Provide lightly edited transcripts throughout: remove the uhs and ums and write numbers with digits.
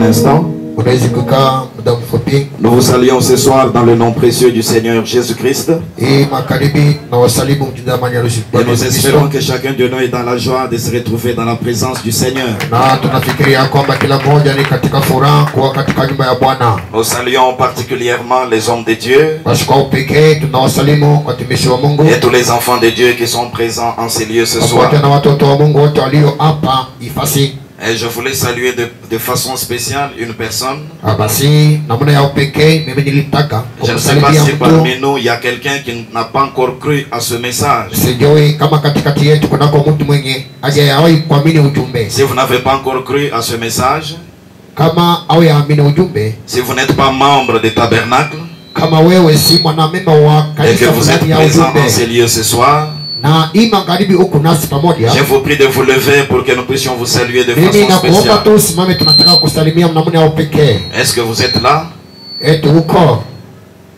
Un instant. Nous vous saluons ce soir dans le nom précieux du Seigneur Jésus-Christ. Et nous espérons que chacun de nous est dans la joie de se retrouver dans la présence du Seigneur. Nous saluons particulièrement les hommes de Dieu et tous les enfants de Dieu qui sont présents en ces lieux ce soir. Et je voulais saluer de façon spéciale une personne. Je ne sais pas si parmi nous il y a quelqu'un qui n'a pas encore cru à ce message. Si vous n'avez pas encore cru à ce message, si vous n'êtes pas membre du tabernacle et que vous êtes présent dans ces lieux ce soir, je vous prie de vous lever pour que nous puissions vous saluer de façon spéciale. Est-ce que vous êtes là?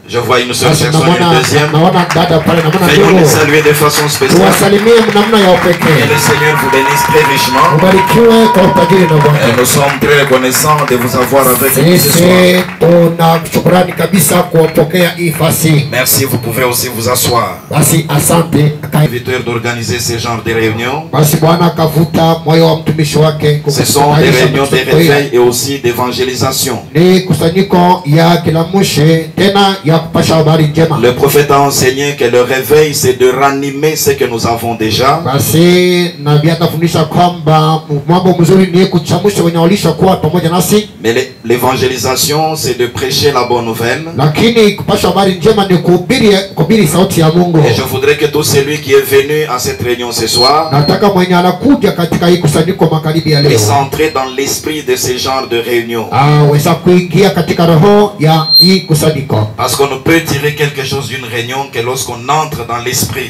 Je vois une seule personne, une deuxième. Veuillez les saluer de façon spéciale. Que le Seigneur vous bénisse très richement. Et nous sommes très reconnaissants de vous avoir avec nous ce soir. Merci, vous pouvez aussi vous asseoir. Inviteur d'organiser ce genre de réunions. Ce sont des réunions de réveil et aussi d'évangélisation. Le prophète a enseigné que le réveil c'est de ranimer ce que nous avons déjà. Mais l'évangélisation c'est de prêcher la bonne nouvelle. Et je voudrais que tout celui qui est venu à cette réunion ce soir puisse entrer dans l'esprit de ce genre de réunion. Parce qu'on ne peut tirer quelque chose d'une réunion que lorsqu'on entre dans l'esprit.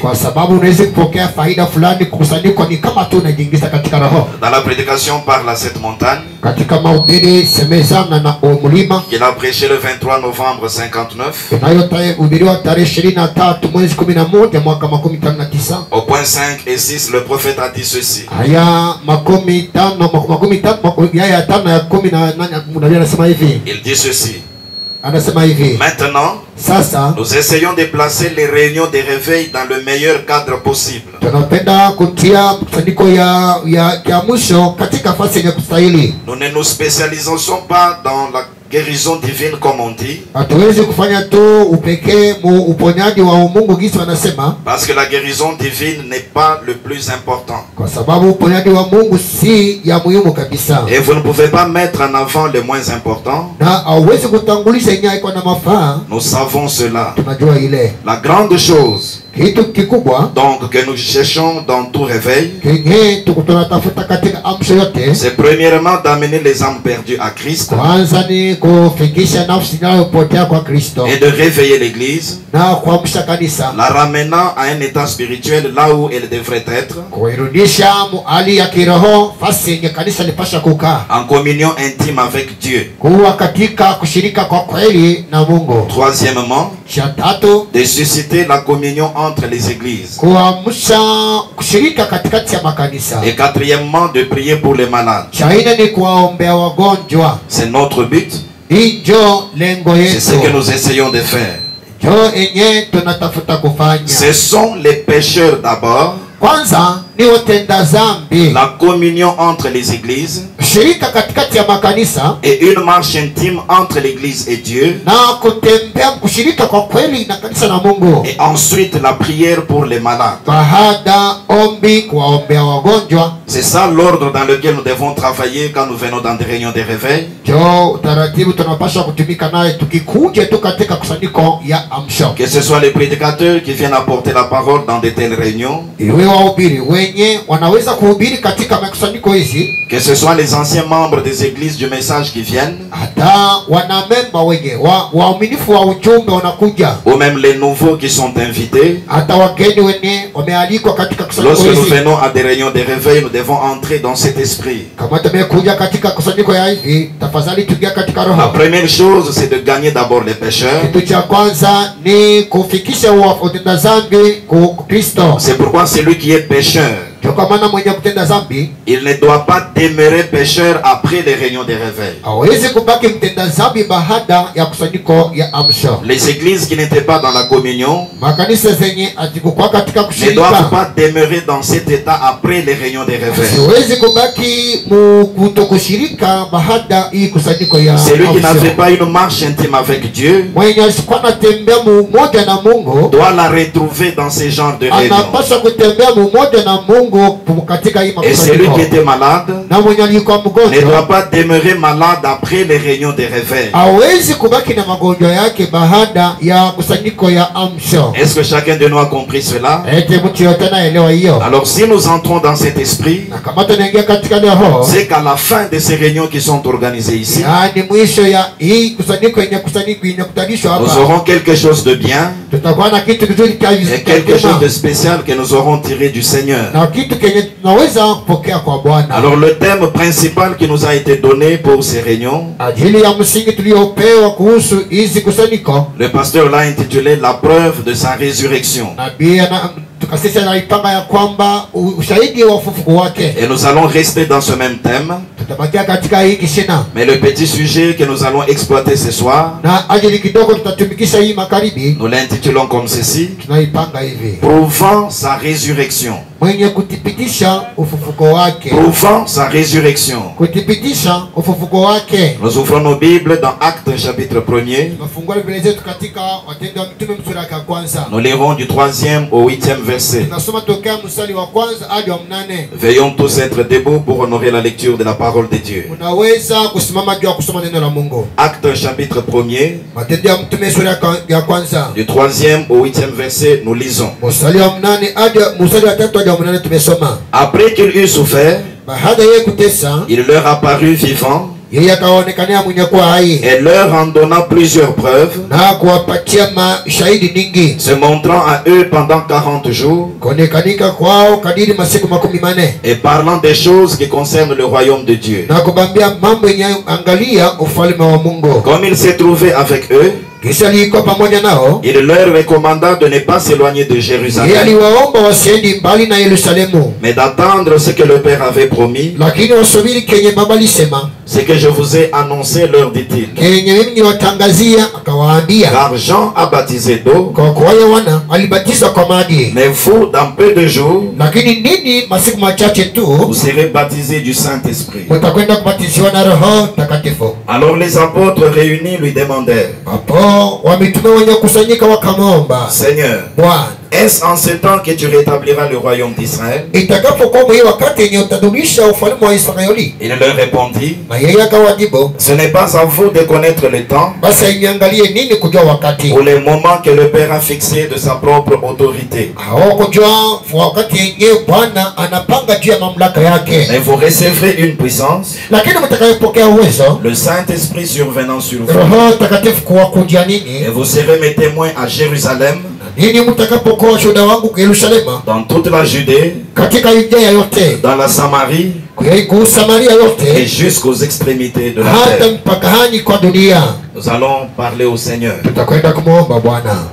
Dans la prédication par la cette montagne qu'il a prêché le 23 novembre 59, au point 5 et 6, le prophète a dit ceci. Il dit ceci. Maintenant, nous essayons de placer les réunions de réveil dans le meilleur cadre possible. Nous ne nous spécialisons pas dans la guérison divine comme on dit. Parce que la guérison divine n'est pas le plus important. Et vous ne pouvez pas mettre en avant le moins important. Nous savons cela. La grande chose donc que nous cherchons dans tout réveil, c'est premièrement d'amener les âmes perdues à Christ et de réveiller l'église, la ramenant à un état spirituel là où elle devrait être, en communion intime avec Dieu. Troisièmement, de susciter la communion entre les églises. Et quatrièmement, de prier pour les malades. C'est notre but. C'est ce que nous essayons de faire. Ce sont les pécheurs d'abord. La communion entre les églises et une marche intime entre l'église et Dieu, et ensuite la prière pour les malades. C'est ça l'ordre dans lequel nous devons travailler quand nous venons dans des réunions de réveil. Que ce soit les prédicateurs qui viennent apporter la parole dans de telles réunions, que ce soit les anciens membres des églises du message qui viennent, ou même les nouveaux qui sont invités. Lorsque nous venons à des réunions de réveil, nous devons entrer dans cet esprit. La première chose, c'est de gagner d'abord les pécheurs. C'est pourquoi celui qui est pécheur il ne doit pas demeurer pécheur après les réunions des réveils. Les églises qui n'étaient pas dans la communion ne doivent pas demeurer dans cet état après les réunions des réveils. Celui qui n'a fait pas une marche intime avec Dieu doit la retrouver dans ces genres de réunions. Et celui qui était malade ne doit pas demeurer malade après les réunions des réveils. Est-ce que chacun de nous a compris cela? Alors si nous entrons dans cet esprit, c'est qu'à la fin de ces réunions qui sont organisées ici, nous aurons quelque chose de bien et quelque chose de spécial que nous aurons tiré du Seigneur. Alors le thème principal qui nous a été donné pour ces réunions, le pasteur l'a intitulé La preuve de sa résurrection. Et nous allons rester dans ce même thème. Mais le petit sujet que nous allons exploiter ce soir, nous l'intitulons comme ceci: Prouvant sa résurrection. Prouvant sa résurrection. Nous ouvrons nos Bibles dans Actes chapitre 1er. Nous lirons du 3e au 8e verset. Veillons tous être debout pour honorer la lecture de la parole de Dieu. Actes chapitre 1er, du 3e au 8e verset, nous lisons. Après qu'il eut souffert, il leur apparut vivant et leur en donna plusieurs preuves, se montrant à eux pendant 40 jours et parlant des choses qui concernent le royaume de Dieu. Comme il s'est trouvé avec eux, il leur recommanda de ne pas s'éloigner de Jérusalem, mais d'attendre ce que le Père avait promis, ce que je vous ai annoncé, leur dit-il. Car Jean a baptisé d'eau, mais vous, dans peu de jours, vous serez baptisés du Saint-Esprit. Alors les apôtres réunis lui demandèrent: Seigneur, est-ce en ce temps que tu rétabliras le royaume d'Israël? Il leur répondit: ce n'est pas à vous de connaître le temps ou le moment que le Père a fixé de sa propre autorité. Mais vous recevrez une puissance, le Saint-Esprit survenant sur vous, et vous serez mes témoins à Jérusalem, dans toute la Judée, dans la Samarie et jusqu'aux extrémités de la terre. Nous allons parler au Seigneur.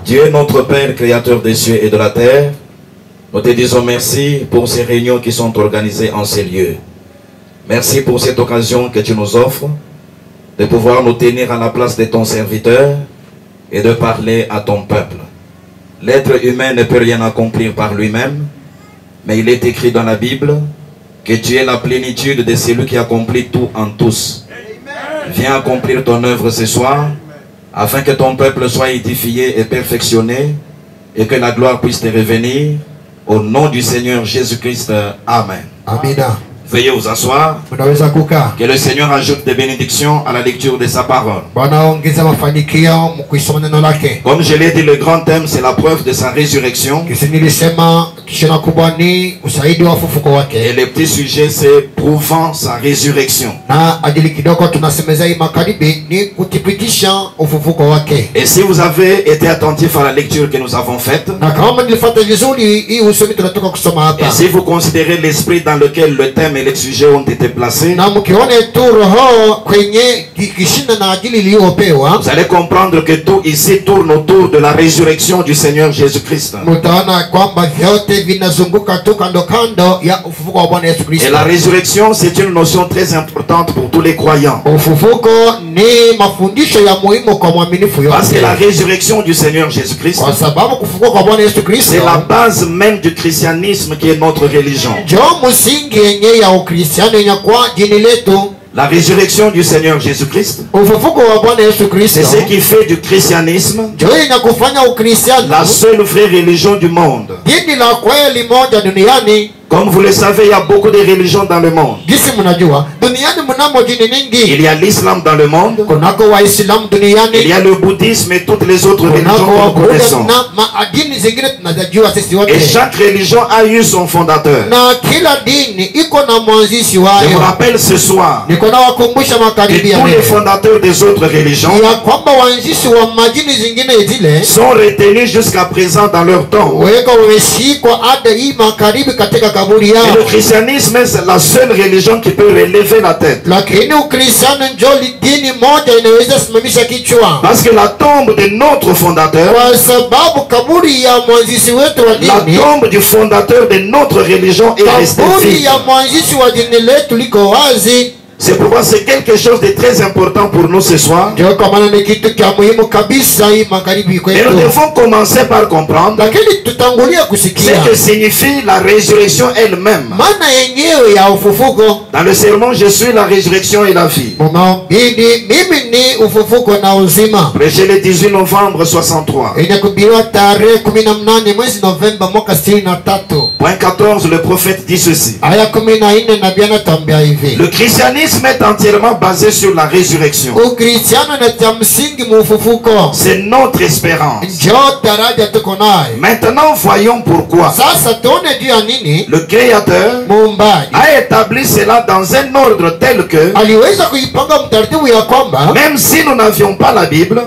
Dieu notre Père, créateur des cieux et de la terre, nous te disons merci pour ces réunions qui sont organisées en ces lieux. Merci pour cette occasion que tu nous offres de pouvoir nous tenir à la place de ton serviteur et de parler à ton peuple. L'être humain ne peut rien accomplir par lui-même, mais il est écrit dans la Bible que tu es la plénitude de celui qui accomplit tout en tous. Viens accomplir ton œuvre ce soir, afin que ton peuple soit édifié et perfectionné, et que la gloire puisse te revenir, au nom du Seigneur Jésus-Christ. Amen. Amen. Veuillez vous asseoir. Que le Seigneur ajoute des bénédictions à la lecture de sa parole. Comme je l'ai dit, le grand thème, c'est la preuve de sa résurrection. Et le petit sujet, c'est prouvant sa résurrection. Et si vous avez été attentif à la lecture que nous avons faite, et si vous considérez l'esprit dans lequel le thème et les sujets ont été placés, vous allez comprendre que tout ici tourne autour de la résurrection du Seigneur Jésus-Christ. Et la résurrection, c'est une notion très importante pour tous les croyants. Parce que la résurrection du Seigneur Jésus-Christ, c'est la base même du christianisme qui est notre religion. La résurrection du Seigneur Jésus-Christ, c'est ce qui fait du christianisme la seule vraie religion du monde. Comme vous le savez, il y a beaucoup de religions dans le monde. Il y a l'islam dans le monde. Il y a le bouddhisme et toutes les autres religions que nous connaissons. Et chaque religion a eu son fondateur. Je vous rappelle ce soir que tous les fondateurs des autres religions sont retenus jusqu'à présent dans leur tombe. Et le christianisme, c'est la seule religion qui peut relever la tête. Parce que la tombe de notre fondateur, la tombe du fondateur de notre religion est restée vide. C'est pourquoi c'est quelque chose de très important pour nous ce soir. Et nous devons commencer par comprendre ce que signifie la résurrection elle-même. Dans le sermon, je suis la résurrection et la vie. Prêché le 18 novembre 63. Point 14, le prophète dit ceci. Le christianisme est entièrement basé sur la résurrection. C'est notre espérance. Maintenant, voyons pourquoi. Le Créateur a établi cela dans un ordre tel que, même si nous n'avions pas la Bible,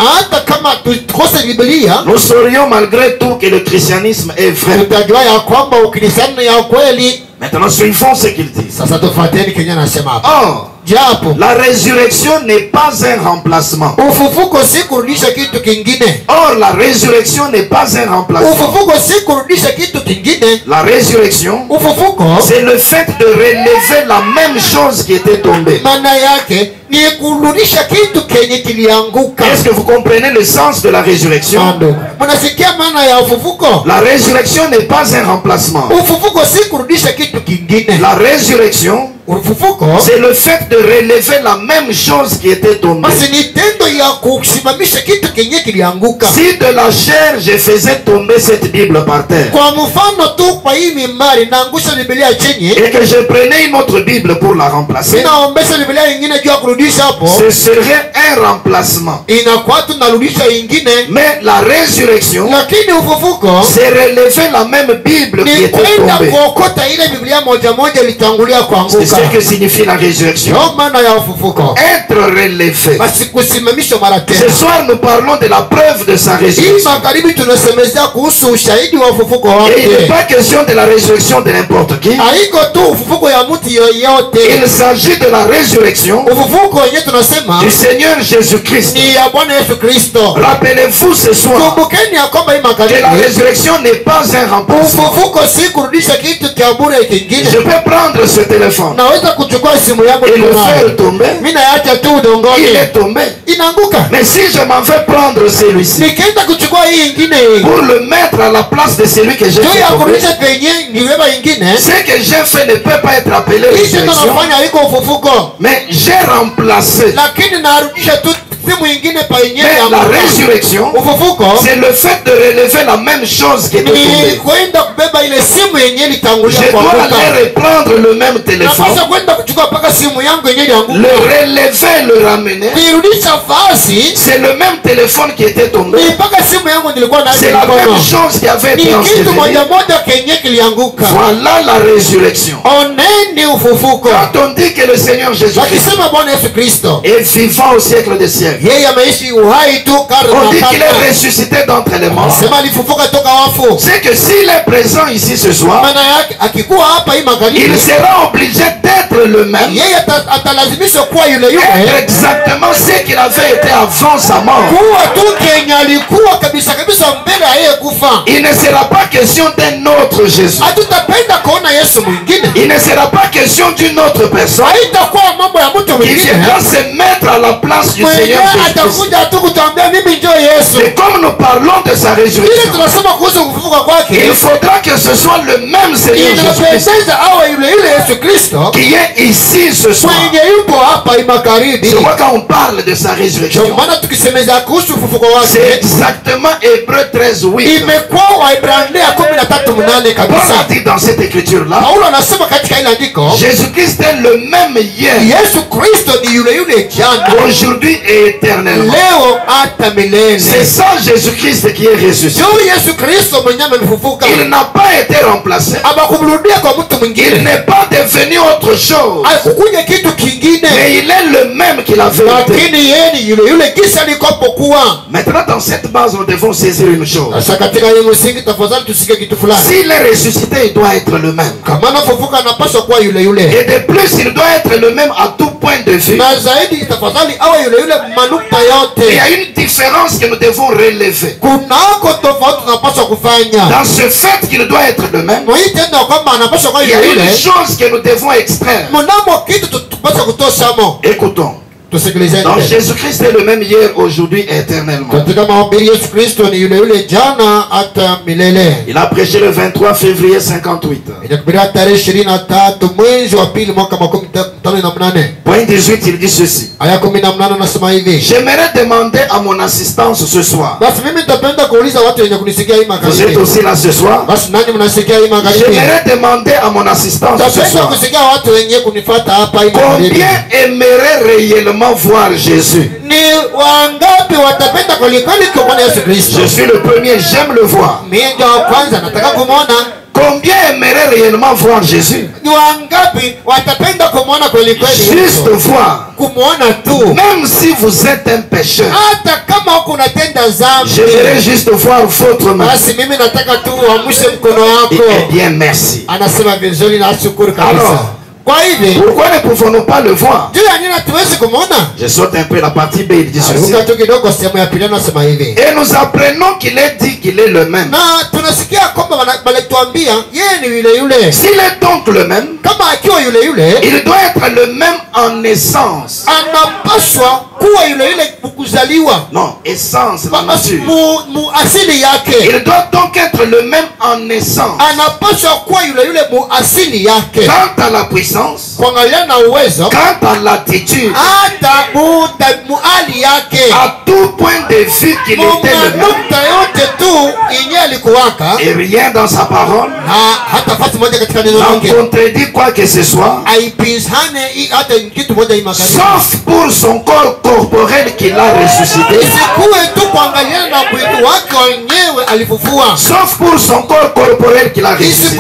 nous saurions malgré tout que le christianisme est vrai. Maintenant, suivons ce qu'il dit. Or, la résurrection n'est pas un remplacement. Or, la résurrection n'est pas un remplacement. La résurrection, c'est le fait de relever la même chose qui était tombée. Est-ce que vous comprenez le sens de la résurrection? La résurrection n'est pas un remplacement. La résurrection, c'est le fait de relever la même chose qui était tombée. Si de la chair je faisais tomber cette Bible par terre et que je prenais une autre Bible pour la remplacer, ce serait un remplacement. Mais la résurrection, c'est relever la même Bible qui était tombée. C'est ce que signifie la résurrection. Être relevé. Ce soir nous parlons de la preuve de sa résurrection. Et il n'est pas question de la résurrection de n'importe qui. Il s'agit de la résurrection du Seigneur Jésus-Christ. Rappelez-vous ce soir que la résurrection n'est pas un remplacement. Je peux prendre ce téléphone et le faire tomber. Il est tombé. Mais si je m'en vais prendre celui-ci pour le mettre à la place de celui que j'ai fait tomber, ce que j'ai fait ne peut pas être appelé résurrection, mais j'ai remplacé. la résurrection, c'est le fait de relever la même chose qui est tombée. Je dois aller reprendre le même téléphone, le relever, le ramener. C'est le même téléphone qui était tombé. C'est la même chose qui avait été ensevelie. Voilà la résurrection. Quand on dit que le Seigneur Jésus-Christ est vivant au siècle des siècles, on dit qu'il est ressuscité d'entre les morts. C'est que s'il est présent ici ce soir, il sera obligé d'être le même, être exactement ce qu'il avait été avant sa mort. Il ne sera pas question d'un autre Jésus. Il ne sera pas question d'une autre personne qui viendra se mettre à la place du Seigneur Jésus. Et comme nous parlons de sa résurrection, il faudra que ce soit le même Seigneur Jésus-Christ qui est ici ce soir. Je vois quand on parle de sa résurrection, c'est exactement Hébreux 13, 8. Paul a dit dans cette écriture-là, Jésus-Christ est le même hier, aujourd'hui et éternellement. C'est ça Jésus-Christ qui est ressuscité. Il n'a pas été remplacé. Il n'est pas devenu autre chose. Mais il est le même qu'il avait été. Maintenant, dans cette base, nous devons saisir une chose. S'il est ressuscité, il doit être le même. Et de plus, il doit être le même à tout point de vue. Il y a une différence que nous devons relever. Dans ce fait qu'il doit être le même, il y a une chose que nous devons extraire. Écoutons. Donc Jésus-Christ est le même hier, aujourd'hui et éternellement. Il a prêché le 23 février 58. Point 18, il dit ceci. J'aimerais demander à mon assistance ce soir. Vous êtes aussi là ce soir. J'aimerais demander à mon assistance ce soir. Combien aimerait réellement voir Jésus? Je suis le premier, j'aime le voir. Combien aimerait réellement voir Jésus? Juste voir. Même si vous êtes un pécheur, j'aimerais juste voir votre main. Eh bien, merci. Alors, pourquoi ne pouvons-nous pas le voir? Je saute un peu la partie B, il dit ceci. Et nous apprenons qu'il est dit qu'il est le même. S'il est donc le même, il doit être le même en essence. Non, essence, la nature. Il doit donc être le même en essence. Quant à la puissance, quant à l'attitude, à tout point de vue qu'il était le même, et rien dans sa parole n'en contredit quoi que ce soit, sauf pour son corps corporel qu'il a ressuscité, sauf pour son corps corporel qu'il a ressuscité,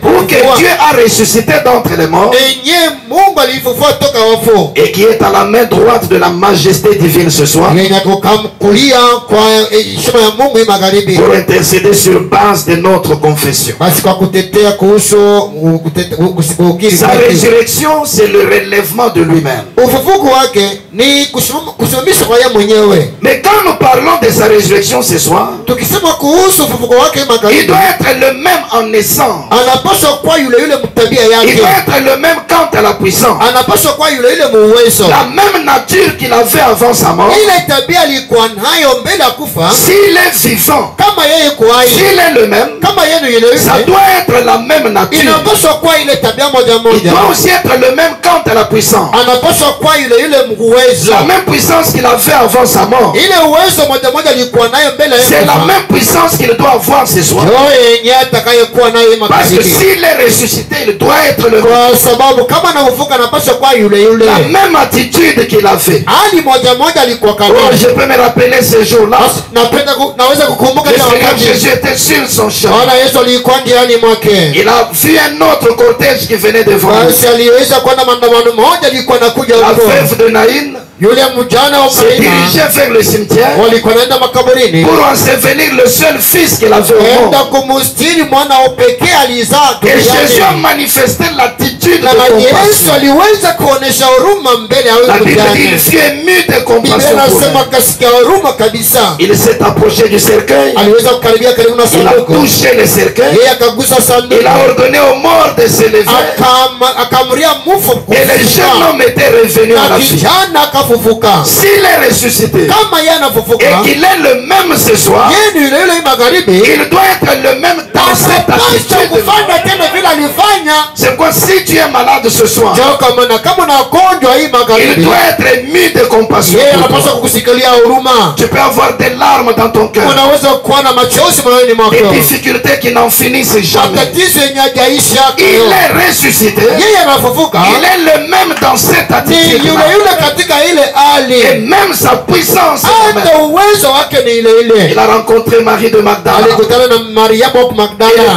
pour que Dieu a ressuscité d'entre les morts et qui est à la main droite de la majesté divine ce soir pour intercéder sur base de notre confession. Sa résurrection, c'est le relèvement de lui-même. Mais quand nous parlons de sa résurrection ce soir, il doit être le même en essence. Il doit être le même quant à la puissance. La même nature qu'il avait avant sa mort. S'il est vivant, s'il est le même, ça doit être la même nature. Il doit aussi être le même quant à la puissance. La même puissance qu'il avait avant sa mort. C'est la même puissance qu'il doit avoir ce soir. Parce que s'il est ressuscité, il doit être le même. La même attitude qu'il avait. Oh, je peux me rappeler ce jour-là. Le Seigneur Jésus était sur son chemin. Il a vu un autre cortège qui venait devant lui. La veuve de Naïn se dirigeait vers le cimetière pour ensevelir le seul fils qu'il avait au monde. Et Jésus a manifesté l'attitude de compassion. La Bible dit qu'il fut ému de compassion pour elle. Il s'est approché du cercueil. Il a touché le cercueil. Il a ordonné aux morts de se lever. Et le jeune homme était revenu à la vie. S'il est ressuscité et qu'il est le même ce soir, il doit être le même dans cette attitude. C'est quoi si tu es malade ce soir? Il doit être ému de compassion. Tu peux avoir des larmes dans ton cœur, des difficultés qui n'en finissent jamais. Il est ressuscité. Il est le même dans cette attitude. Et même sa puissance. Il a rencontré Marie de Magdala. Il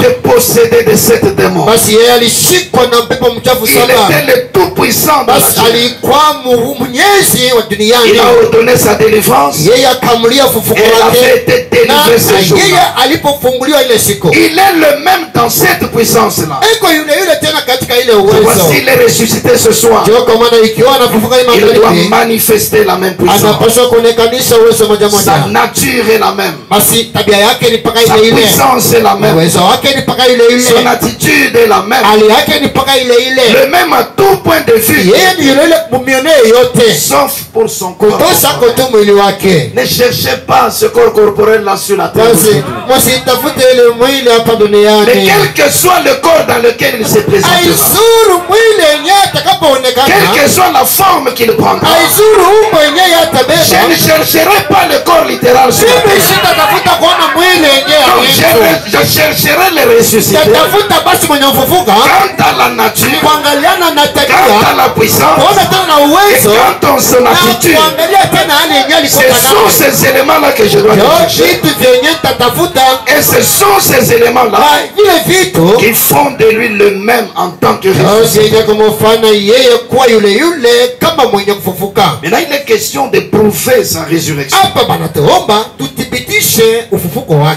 était possédé de cette démon. Il était le tout puissant de la chair. Il a ordonné sa délivrance. Et elle avait été délivrée ce jour-là. Il est le même dans cette puissance-là. Voici il est ressuscité ce soir. Il doit manifester la même puissance. Sa nature est la même. Sa puissance est la même. Son attitude est la même. Le même à tout point de vue. Sauf pour son corps. Ne cherchez pas ce corps corporel là sur la terre. Mais quel que soit le corps dans lequel il se présentera, quelle que soit la forme qu'il prendra, je ne chercherai pas le corps littéral sur la terre. Je chercherai le ressuscité. Quant à la nature, quant à la puissance, et quant à son attitude, ce sont ces éléments-là que je dois chercher. Et ce sont ces éléments-là qui font de lui le même en tant que ressuscité. Maintenant, il est question de prouver sa résurrection.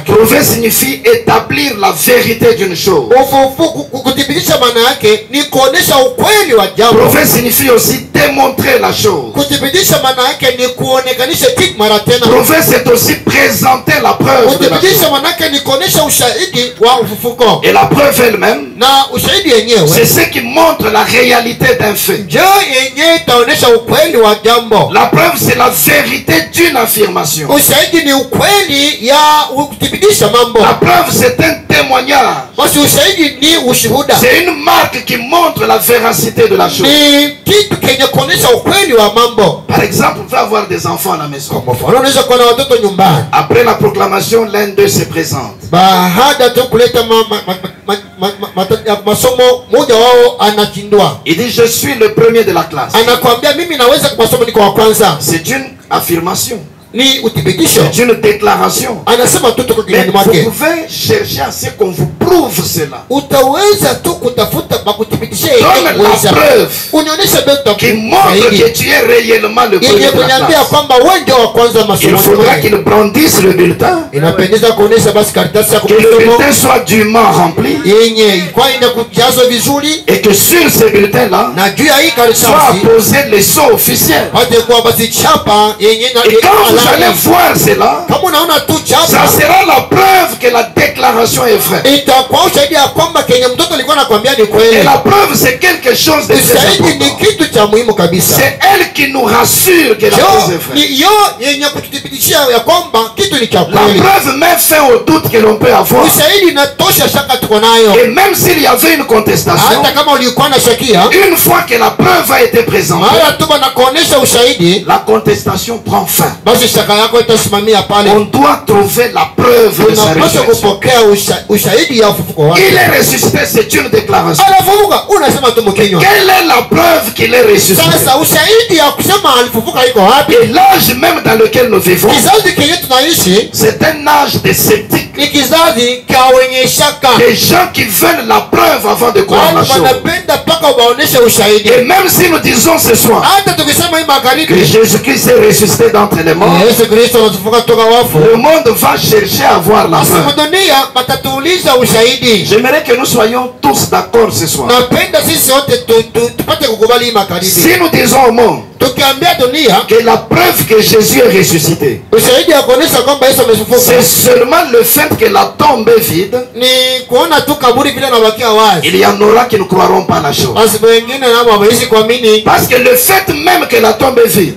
Prouver signifie établir la vérité d'une chose. Prouver signifie aussi démontrer la chose. Prouver, c'est aussi présenter la preuve de la chose. Et la preuve elle-même, c'est ce qui montre la réalité d'un fait. La preuve, c'est la vérité d'une affirmation. La preuve, c'est un témoignage. C'est une marque qui montre la véracité de la chose. Par exemple, on va avoir des enfants à la maison. Après la proclamation, l'un d'eux se présente. Il dit, je suis le premier de la classe. C'est une affirmation. C'est une déclaration. Mais vous pouvez chercher à ce qu'on vous prouve cela. Donne la preuve qui montre que tu es réellement le premier de la classe. Il faudra qu'il brandisse le bulletin. Que le bulletin soit dûment rempli. Et que sur ce bulletin-là soit apposé les sceaux officiels. Et quand vous allez voir cela, ça sera la preuve que la déclaration est vraie. Et la preuve, c'est quelque chose de très important. C'est elle qui nous rassure que la chose est vraie. La preuve met fin au doute que l'on peut avoir. Et même s'il y avait une contestation, une fois que la preuve a été présentée, la contestation prend fin. On doit trouver la preuve de sa résurrection. Il est ressuscité, c'est une déclaration. Quelle est la preuve qu'il est ressuscité? Et l'âge même dans lequel nous vivons, c'est un âge de sceptiques. Des gens qui veulent la preuve avant de croire la chose. Et même si nous disons ce soir que Jésus-Christ est ressuscité d'entre les morts, le monde va chercher à voir la preuve. J'aimerais que nous soyons tous d'accord ce soir. Si nous disons au monde que la preuve que Jésus est ressuscité, c'est seulement le fait que la tombe est vide, il y en aura qui ne croiront pas la chose. Parce que le fait même que la tombe est vide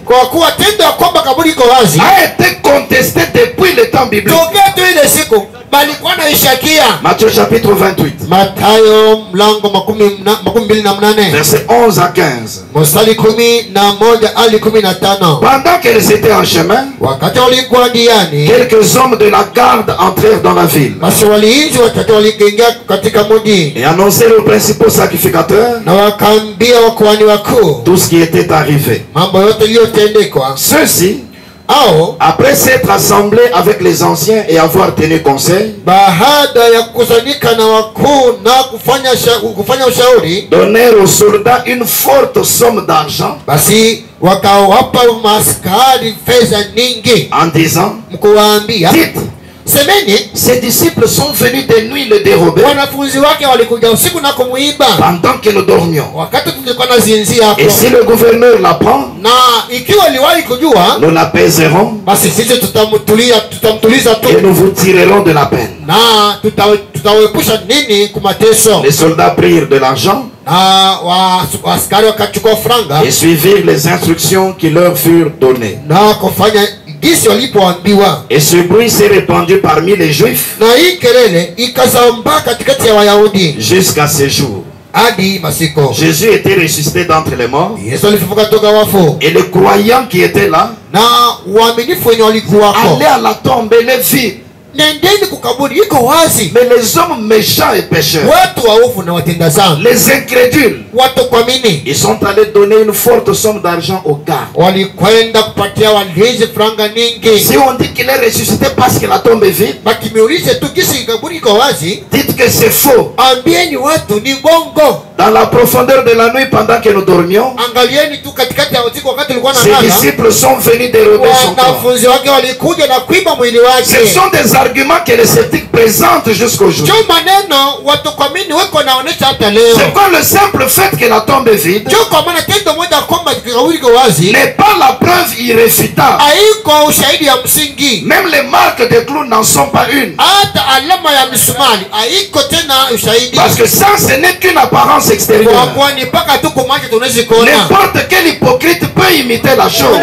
a été contesté depuis le temps biblique. Matthieu chapitre 28, verset 11 à 15. Pendant qu'elles étaient en chemin, quelques hommes de la garde entrèrent dans la ville et annoncèrent aux principaux sacrificateurs tout ce qui était arrivé. Ceux-ci, après s'être assemblés avec les anciens et avoir tenu conseil, donnèrent aux soldats une forte somme d'argent en disant, dites, ses disciples sont venus de nuit le dérober pendant que nous dormions. Et si le gouverneur l'apprend, nous l'apaiserons et nous vous tirerons de la peine. Les soldats prirent de l'argent et suivirent les instructions qui leur furent données. Et ce bruit s'est répandu parmi les Juifs jusqu'à ce jour. Jésus était ressuscité d'entre les morts, et les croyants qui étaient là allaient à la tombe et les virent. Mais les hommes méchants et pécheurs, les incrédules, ils sont allés donner une forte somme d'argent aux gardes. Si on dit qu'il est ressuscité parce que la tombe est vide, dites que c'est faux. Dans la profondeur de la nuit, pendant que nous dormions, ses disciples sont venus dérober son corps. Ce sont des arguments que les sceptiques présentent jusqu'aujourd'hui. C'est quoi le simple fait que la tombe est vide n'est pas la preuve irréfutable. Même les marques de clous n'en sont pas une. Parce que ça, ce n'est qu'une apparence extérieure. N'importe quel hypocrite peut imiter la chose.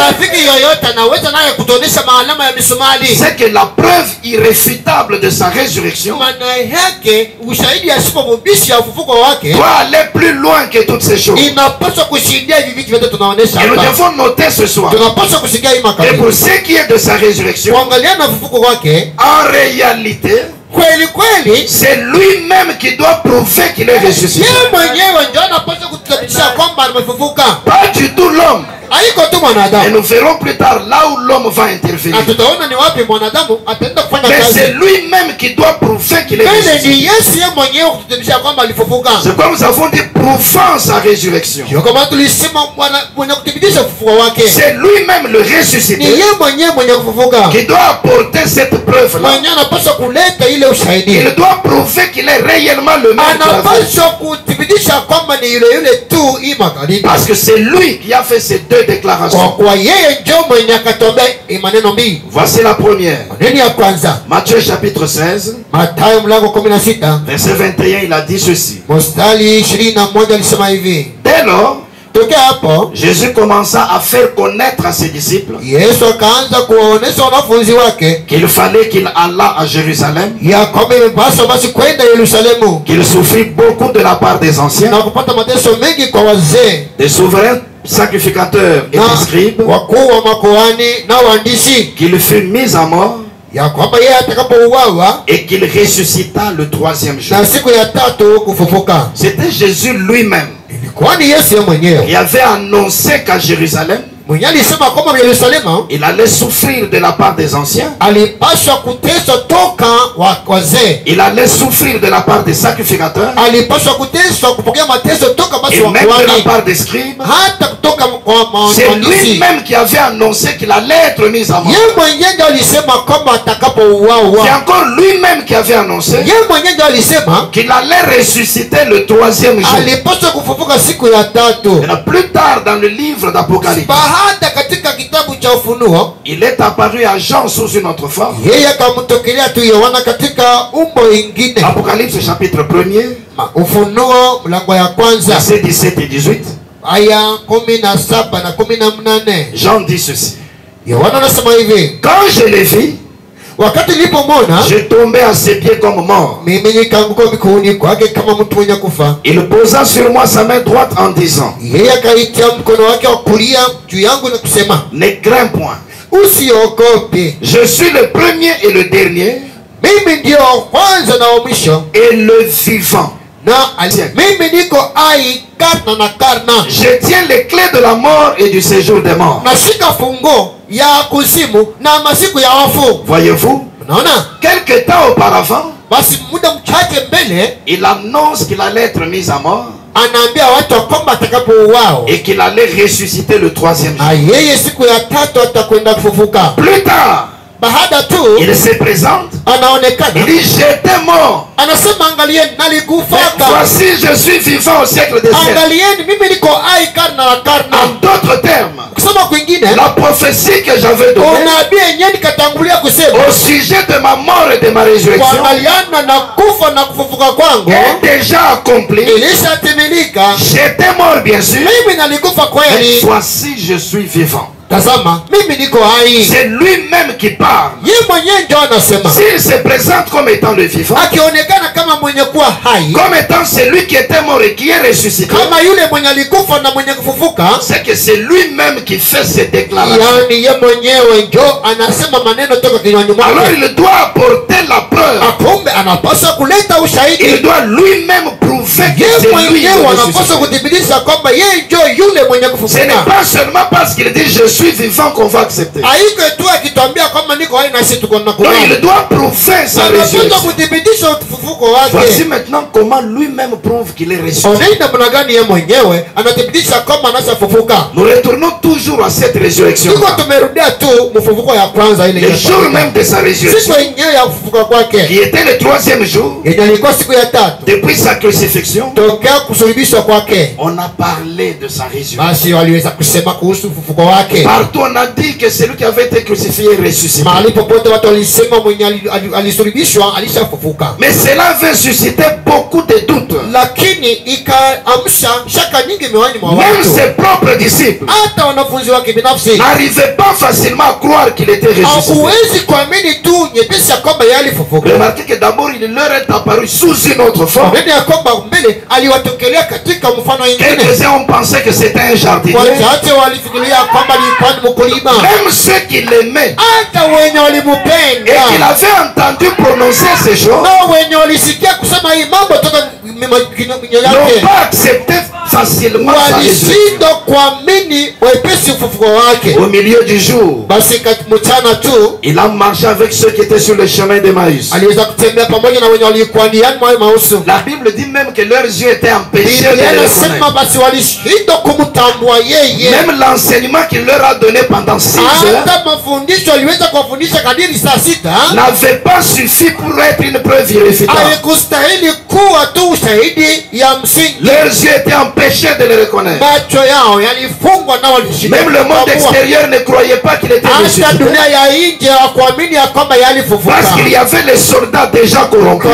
C'est que la preuve irréfutable de sa résurrection doit aller plus loin que toutes ces choses. Et nous devons noter ce soir que pour ce qui est de sa résurrection, en réalité, c'est lui-même qui doit prouver qu'il est ressuscité. Pas du tout l'homme. Et nous verrons plus tard là où l'homme va intervenir. Mais c'est lui-même qui doit prouver qu'il est ressuscité. C'est comme nous avons dit, prouvant sa résurrection. C'est lui-même le ressuscité qui doit apporter cette preuve-là. Il doit prouver qu'il est réellement le même. Parce que c'est lui qui a fait ces deux déclarations. Voici la première. Matthieu chapitre 16. Verset 21, il a dit ceci. Dès lors, Jésus commença à faire connaître à ses disciples qu'il fallait qu'il allât à Jérusalem, qu'il souffrit beaucoup de la part des anciens, des souverains sacrificateurs et des scribes, qu'il fut mis à mort et qu'il ressuscita le troisième jour. C'était Jésus lui-même qui avait annoncé qu'à Jérusalem il allait souffrir de la part des anciens. Il allait souffrir de la part des sacrificateurs. Et même de la part des scribes. C'est lui-même qui avait annoncé qu'il allait être mis à mort. C'est encore lui-même qui avait annoncé qu'il allait ressusciter le troisième jour. Et plus tard dans le livre d'Apocalypse, il est apparu à Jean sous une autre forme. Apocalypse chapitre 1er, versets 17 et 18. Jean dit ceci. Quand je l'ai vu, je tombais à ses pieds comme mort. Il posa sur moi sa main droite en disant, ne crains point. Je suis le premier et le dernier et le vivant. Je tiens les clés de la mort et du séjour des morts. Voyez-vous, quelque temps auparavant, il annonce qu'il allait être mis à mort et qu'il allait ressusciter le troisième jour. Plus tard, il se présente. Il dit, j'étais mort. Voici, je suis vivant au siècle des siècles. En d'autres termes, la prophétie que j'avais donnée au sujet de ma mort et de ma résurrection est déjà accomplie. J'étais mort, bien sûr. Mais voici, je suis vivant. C'est lui-même qui parle. S'il se présente comme étant le vivant, comme étant celui qui était mort et qui est ressuscité, c'est que c'est lui-même qui fait ces déclarations. Alors il doit apporter la preuve. Il doit lui-même prouver que c'est lui qui est ressuscité. Ce n'est pas seulement parce qu'il dit je suis vivant qu'on va accepter. Donc il doit prouver sa résurrection. Voici maintenant comment lui-même prouve qu'il est ressuscité. Nous retournons toujours à cette résurrection. Le jour même de sa résurrection, qui était le troisième jour depuis sa crucifixion, on a parlé de sa résurrection. Partout on a dit que celui qui avait été crucifié est ressuscité. Mais cela avait suscité beaucoup de doutes. Même ses propres disciples n'arrivaient pas facilement à croire qu'il était ressuscité. Remarquez que d'abord il leur est apparu sous une autre forme. Quelques-uns ont pensé que c'était un jardinier. Même ceux qui l'aimaient et qu'il avait entendu prononcer ces choses n'ont pas accepté facilement sa résurrection. Au milieu du jour, il a marché avec ceux qui étaient sur le chemin d'Emmaüs. La Bible dit même que leurs yeux étaient empêchés de le reconnaître. Même l'enseignement qu'il leur leur a donné pendant 6 heures n'avait pas suffi pour être une preuve irréfutable. Leurs yeux étaient empêchés de le reconnaître. Même le monde extérieur ne croyait pas qu'il était ressuscité. Parce qu'il y avait les soldats déjà corrompus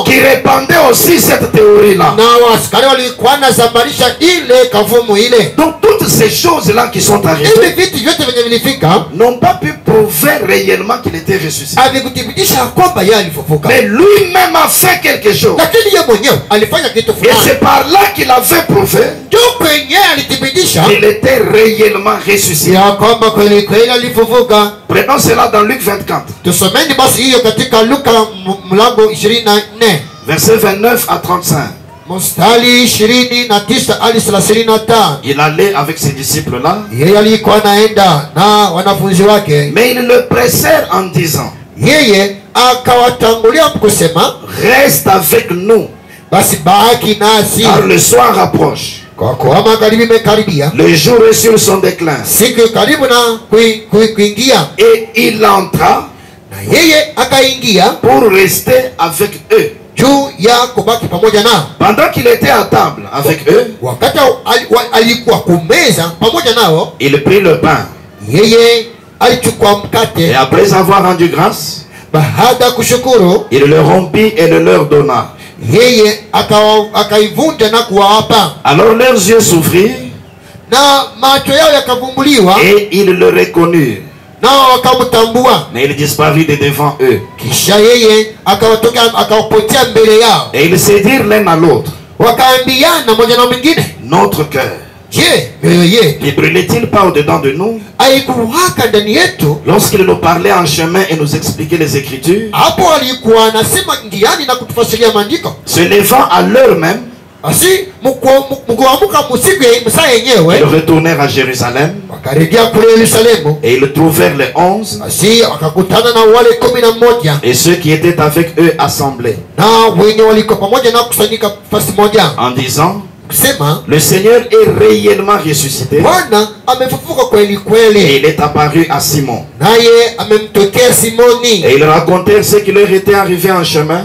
qui répandaient aussi cette théorie-là. Donc toutes ces choses-là qui sont arrivées n'ont pas pu prouver réellement qu'il était ressuscité. Mais lui-même a fait quelque chose. Et c'est par là qu'il avait prouvé qu'il était réellement ressuscité. Prenons cela dans Luc 24. Verset 29 à 35. Il allait avec ses disciples là. Mais ils le pressèrent en disant, reste avec nous, car le soir approche. Le jour est sur son déclin. Et il entra pour rester avec eux. Pendant qu'il était à table avec eux, il prit le pain. Et après avoir rendu grâce, il le rompit et le leur donna. Alors leurs yeux s'ouvrirent et ils le reconnurent. Mais il disparut de devant eux. Et ils se dirent l'un à l'autre, notre cœur ne brûlait-il pas au-dedans de nous lorsqu'il nous parlait en chemin et nous expliquait les Écritures? Se levant à l'heure même, ils retournèrent à Jérusalem et ils trouvèrent les 11 et ceux qui étaient avec eux assemblés en disant, le Seigneur est réellement ressuscité et il est apparu à Simon. Et ils racontèrent ce qui leur était arrivé en chemin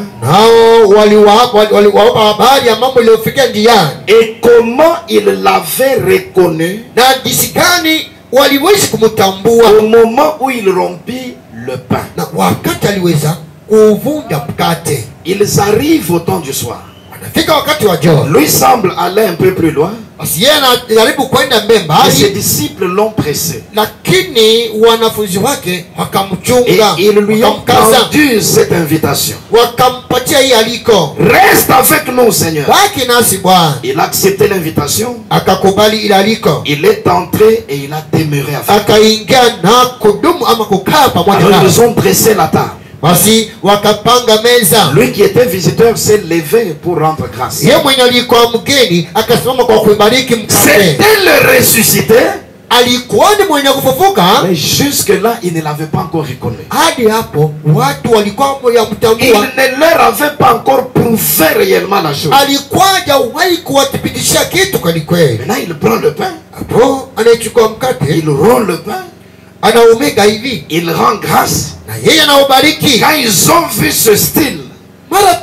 et comment ils l'avaient reconnu au moment où il rompit le pain. Ils arrivent au temps du soir. Lui semble aller un peu plus loin. Et ses disciples l'ont pressé. Et ils lui ont tendu cette invitation. Reste avec nous, Seigneur. Il a accepté l'invitation. Il est entré et il a demeuré avec nous. Alors ils ont dressé la table. Lui qui était visiteur s'est levé pour rendre grâce. C'était le ressuscité. Mais jusque-là, il ne l'avait pas encore reconnu. Il ne leur avait pas encore prouvé réellement la chose. Maintenant, il prend le pain. Il rompt le pain. Il rend grâce. Quand ils ont vu ce style, la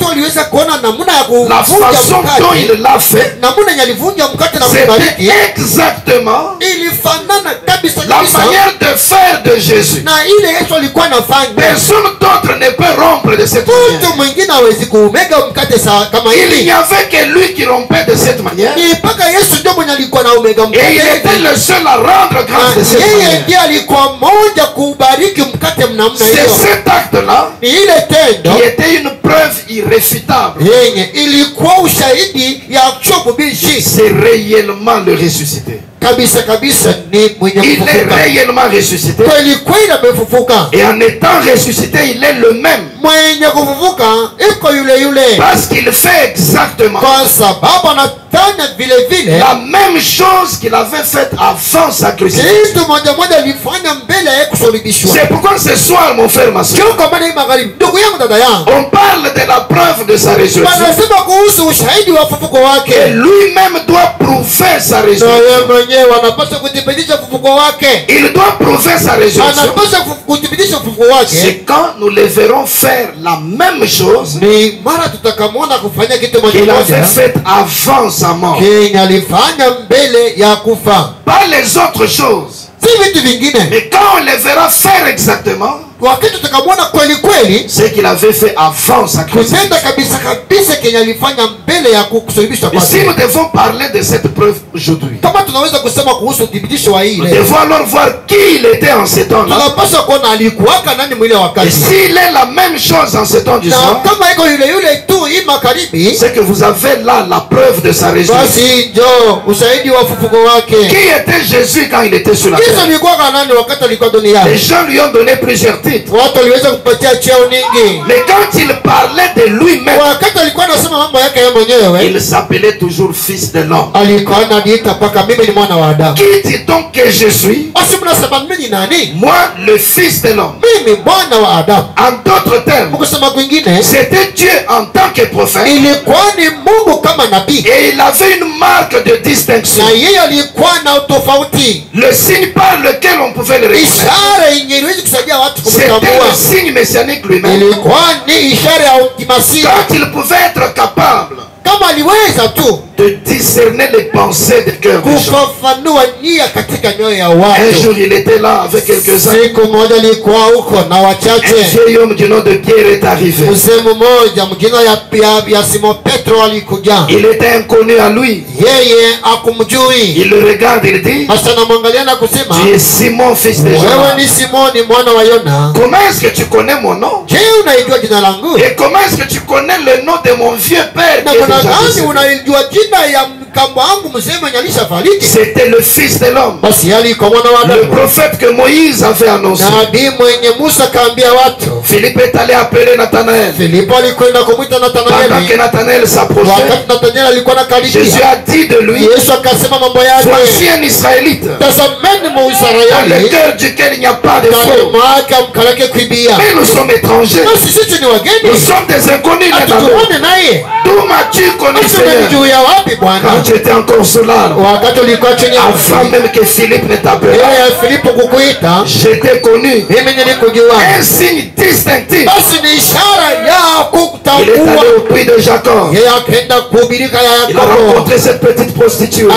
façon dont il l'a fait, c'était exactement la manière de faire de Jésus. Personne d'autre ne peut rompre de cette manière. Il n'y avait que lui qui rompait de cette manière. Et il était le seul à rendre grâce de cette manière. C'est cet acte-là qui était une preuve irréfutable. C'est réellement le ressuscité. Il est réellement ressuscité. Et en étant ressuscité, il est le même. Parce qu'il fait exactement la même chose qu'il avait faite avant sa crucifixion. C'est pourquoi ce soir, mon frère, ma soeur, on parle de la preuve de sa résurrection. Et lui-même doit prouver sa résurrection. Il doit prouver sa résurrection. C'est quand nous les verrons faire la même chose qu'il avait faite avant sa mort. Pas les autres choses. Mais quand on les verra faire exactement ce qu'il avait fait avant sa crucifixion. Et si nous devons parler de cette preuve aujourd'hui, nous devons alors voir qui il était en ce temps-là. Et s'il est la même chose en ce temps du soir, c'est que vous avez là la preuve de sa résurrection. Qui était Jésus quand il était sur la terre? Les gens lui ont donné plusieurs titres. Mais quand il parlait de lui-même, il s'appelait toujours fils de l'homme. Qui dit donc que je suis? Moi, le fils de l'homme. En d'autres termes, c'était Dieu en tant que prophète. Et il avait une marque de distinction. Le signe par lequel on pouvait le reconnaître, c'était le signe messianique lui-même. Quand il pouvait être capable de discerner les pensées des cœurs des gens. Un jour il était là avec quelques-uns. Un vieil homme du nom de Pierre est arrivé. Il était inconnu à lui. Il le regarde et il dit: tu es Simon, fils de Jonas. Comment est-ce que tu connais mon nom? Et comment est-ce que tu connais le nom de mon vieux père qui est déjà décédé? C'était le fils de l'homme, le prophète que Moïse avait annoncé. Philippe est allé appeler Nathanaël. Pendant que Nathanaël s'approchait, Jésus a dit de lui: voici un Israélite dans le cœur duquel il n'y a pas de faux. Mais nous sommes étrangers, nous sommes des inconnus. D'où m'as-tu connu, Seigneur? Quand tu étais encore sous l'arbre, avant même que Philippe ne t'appelle, je t'ai connu. Un signe distinctif. Il est allé au puits de Jacob. Il a rencontré cette petite prostituée. Il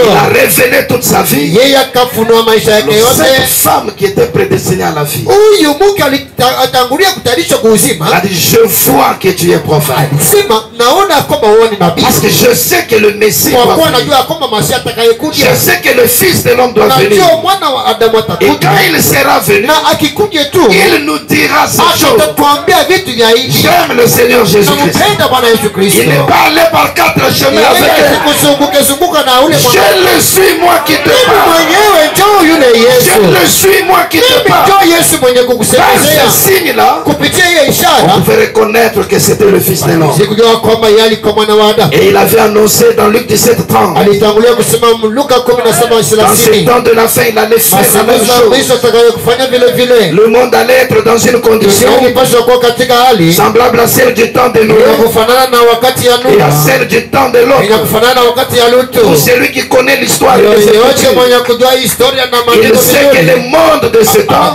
a révélé toute sa vie. Cette femme qui était prédestinée à la vie, elle a dit: je vois que tu es prophète. Parce que je sais que le Messie doit venir. Je sais que le Fils de l'homme doit venir. Et quand il sera venu, il nous dira ces choses. J'aime le Seigneur Jésus-Christ. Il n'est pas allé par 4 chemins avec elle. Je le suis, moi qui te parle. Je le suis, moi qui te parle. Dans ce signe-là, on pouvait reconnaître que c'était le Fils de l'homme. Et il avait annoncé dans Luc 17:30, dans ce temps de la fin, il allait faire la même chose. Le monde allait être dans une condition semblable à celle du temps de Noé et à celle du temps de l'autre. Pour celui qui connaît l'histoire de cette il sait que le monde de ce temps,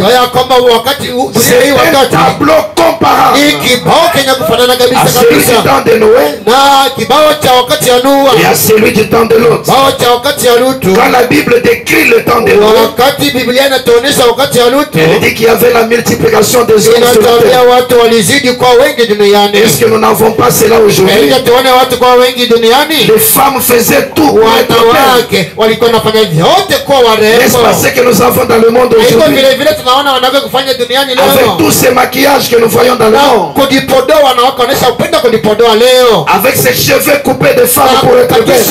c'est un tableau comparable à celui du temps de Noé et à celui du temps de l'autre. Quand la Bible décrit le temps de Noé, elle dit qu'il y avait la multiplication des hommes sur la terre. Est-ce que nous n'avons pas cela aujourd'hui? Les femmes faisaient tout pour être belles. N'est-ce pas ce que nous avons dans le monde aujourd'hui. Avec tous ces maquillages que nous voyons dans le monde. Avec ces cheveux coupés de femmes pour être belles.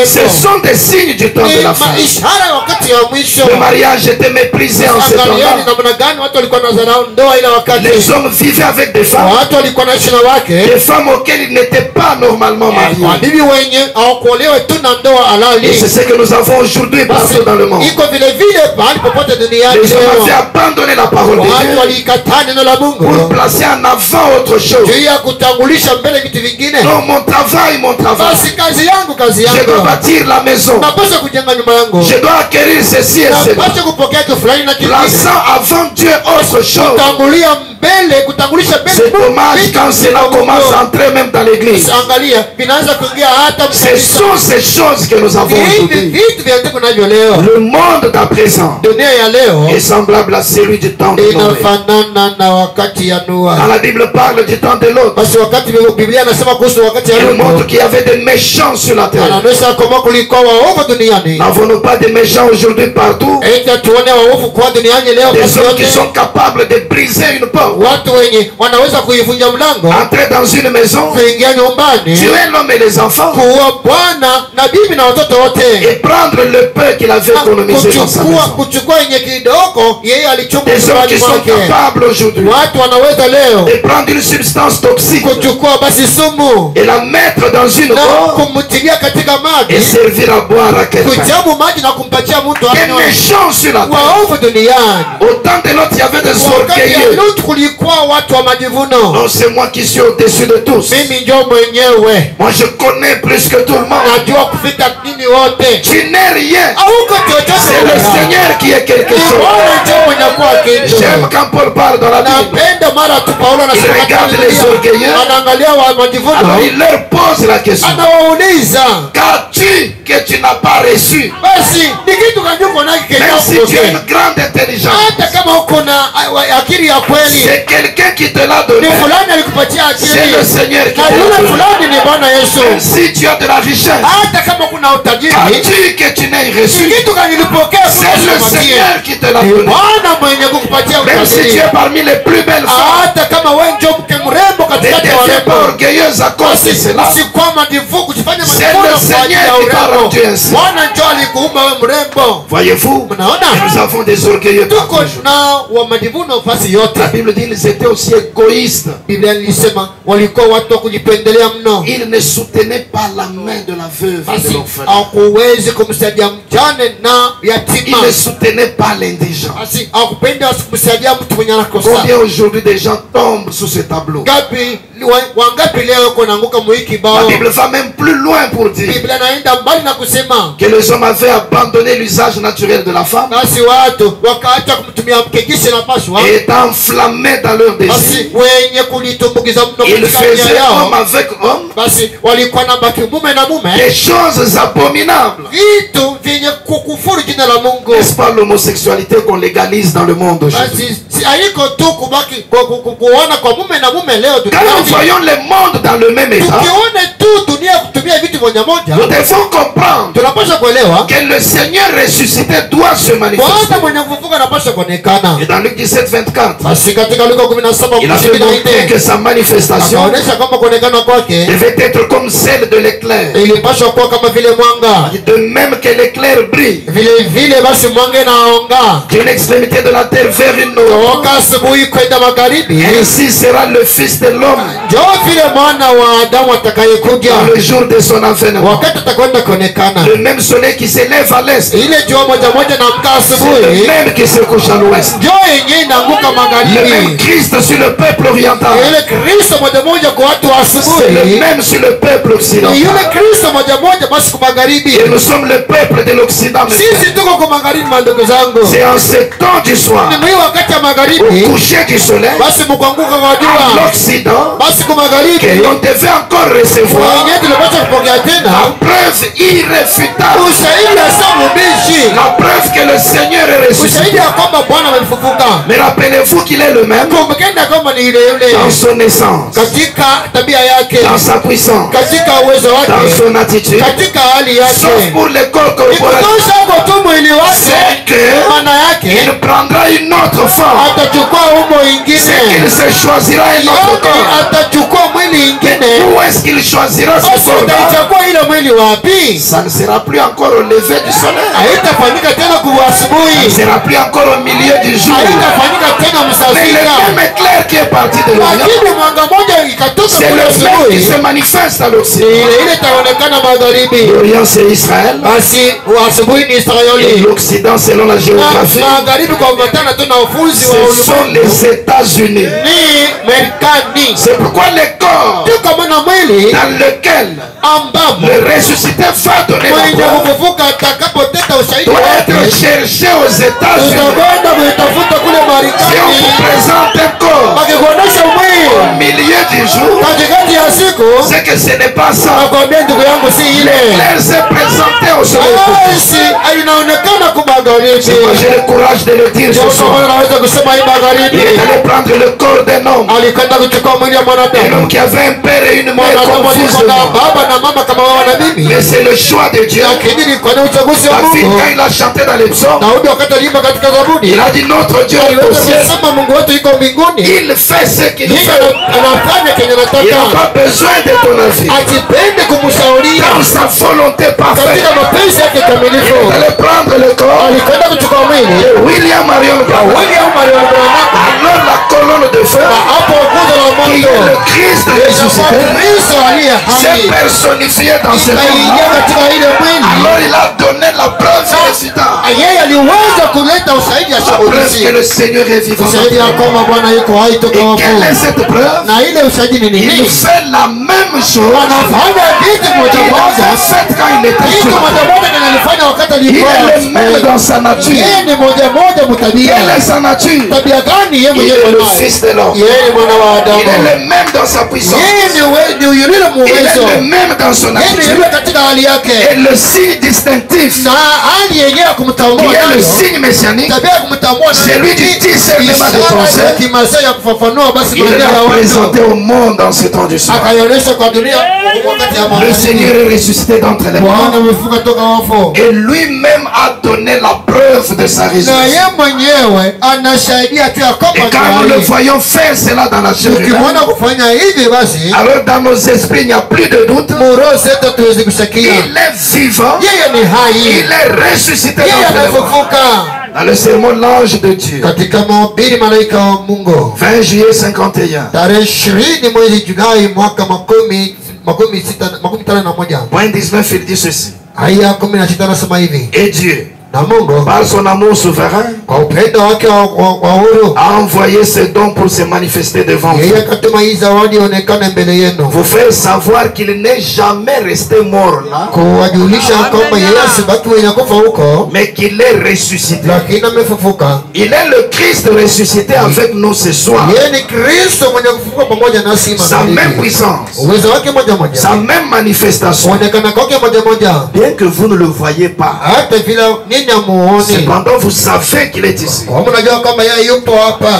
Ce sont des signes du temps de la fin. Le mariage était méprisé en ce temps-là. Les hommes vivaient avec des femmes. Des femmes auxquelles ils n'étaient pas normalement mariés. Et c'est ce que nous avons aujourd'hui partout dans le monde. Les hommes avaient abandonné la parole de Dieu pour placer en avant autre chose. Non, mon travail. Je dois bâtir la maison. Je dois acquérir ceci et cela. Plaçant avant Dieu autre chose. C'est dommage quand cela commence à entrer même dans l'église. Ce sont ces choses que nous avons aujourd'hui. Le monde d'à présent est semblable à celui du temps de Noé. Quand la Bible parle du temps de l'autre, il montre qu'il y avait des méchants sur la terre. N'avons-nous pas des méchants aujourd'hui partout? Des hommes qui sont capables de briser une porte. Entrer dans une maison, tuer l'homme et les enfants, et prendre le peu qu'il avait économisé dans sa maison. Des hommes qui sont capables aujourd'hui de prendre une substance toxique et la mettre dans une eau et servir à boire à quelqu'un. Quel méchant sur la terre. Au temps de l'autre, il y avait des orgueilleux. Non, c'est moi qui suis au-dessus de tous. Moi, je connais plus que tout le monde. Tu n'es rien. C'est le Seigneur qui est quelque chose. J'aime quand Paul parle dans la Bible. Il regarde les orgueilleux. Alors il leur pose la question. Qu'as-tu que tu n'as pas reçu? Même si tu as une grande intelligence, c'est quelqu'un qui te l'a donné. C'est le Seigneur qui te l'a donné. Même si tu as de la richesse, qu'as-tu que tu n'aies reçu? C'est le Seigneur qui te l'a donné. Même si tu es parmi les plus belles femmes, ne deviens pas orgueilleuse à cause de cela. C'est le Seigneur qui t'a rendu ainsi. Voyez-vous, nous avons des orgueilleux partout. La Bible dit qu'ils étaient aussi égoïstes. Ils ne soutenaient pas la main de la veuve et de l'orphelin. Ils ne soutenaient pas l'indigent. Combien aujourd'hui des gens tombent sous ce tableau? La Bible va même plus loin pour dire que les hommes avaient abandonné l'usage naturel de la femme et étant enflammés dans leur désir, ils faisaient homme avec homme des choses abominables. N'est-ce pas l'homosexualité qu'on légalise dans le monde aujourd'hui? Quand nous voyons le monde dans le même état, nous devons comprendre que le Seigneur ressuscité doit se manifester. Et dans Luc 17, 24, il a fait montrer que sa manifestation devait être comme celle de l'éclair. De même que l'éclair brille d'une extrémité de la terre vers une autre, ainsi sera le Fils de l'homme dans le jour de son avènement. Le même soleil qui s'élève à l'est, c'est le même qui se couche à l'ouest. Le même Christ sur le peuple oriental, c'est le même sur le peuple occidental. Et nous sommes le peuple de l'Occident. C'est en ce temps du soir, au coucher du soleil, à l'Occident, qu'on devait encore recevoir la preuve irréfutable, la preuve que le Seigneur est ressuscité. Mais rappelez-vous qu'il est le même dans son essence, dans sa puissance, dans son attitude, sauf pour le corps corporel. C'est qu'il prendra une autre forme, c'est qu'il se choisira un autre corps. Où est-ce qu'il choisira ce corps? Ça ne sera plus encore au lever du soleil, ça ne sera plus encore au milieu du jour. Mais le même éclair qui est parti de l'Orient, c'est le même qui se manifeste à l'Occident. L'Orient c'est Israël, et l'Occident selon la géographie ce sont les États-Unis. C'est pourquoi les corps dans lequel le ressuscité va donner la preuve doit être cherché aux États-Unis. Si on vous présente un corps au milieu du jour, c'est que ce n'est pas ça. L'éclair s'est présenté au soleil. Moi j'ai le courage de le dire ce soir. Il est allé prendre le corps d'un homme, un homme qui avait un père et une mère confuse. Mais c'est le choix de Dieu. David, quand il a chanté dans les psaumes, il a dit notre Dieu est au ciel, il fait ce qu'il fait. Il n'a pas besoin de ton avis. Dans sa volonté parfaite, il allait prendre le corps de William Marion Branham. Alors la colonne de feu, qui est le Christ ressuscité, s'est personnifié dans ce monde. Alors il a donné la preuve récitable. La preuve que le Seigneur est vivant. Et quelle est cette preuve? Il fait la même chose qu'il a fait quand il était sur la terre. Il est le même dans sa nature. Quelle est sa nature? Il est le Fils de l'homme. Il est le même dans sa puissance. Il est le même dans son attitude. Et le signe distinctif, qui est le signe messianique, c'est lui du discernement de pensée. Il l'a présenté au monde dans ce temps du soir. Le Seigneur est ressuscité d'entre les morts. Et lui-même a donné la preuve de sa résurrection. Et quand nous le voyons faire cela dans la chair, alors dans nos esprits il n'y a plus de doute. Il est vivant. Il est ressuscité d'entre les morts. Dans le sermon de l'ange de Dieu, 20 juillet 51. Point 19, il dit ceci. Et Dieu, par son amour souverain, a envoyé ce don pour se manifester devant vous. Vous faire savoir qu'il n'est jamais resté mort là, mais qu'il est ressuscité. Il est le Christ ressuscité avec nous ce soir. Sa même puissance, sa même manifestation, bien que vous ne le voyez pas, cependant vous savez qu'il est ici.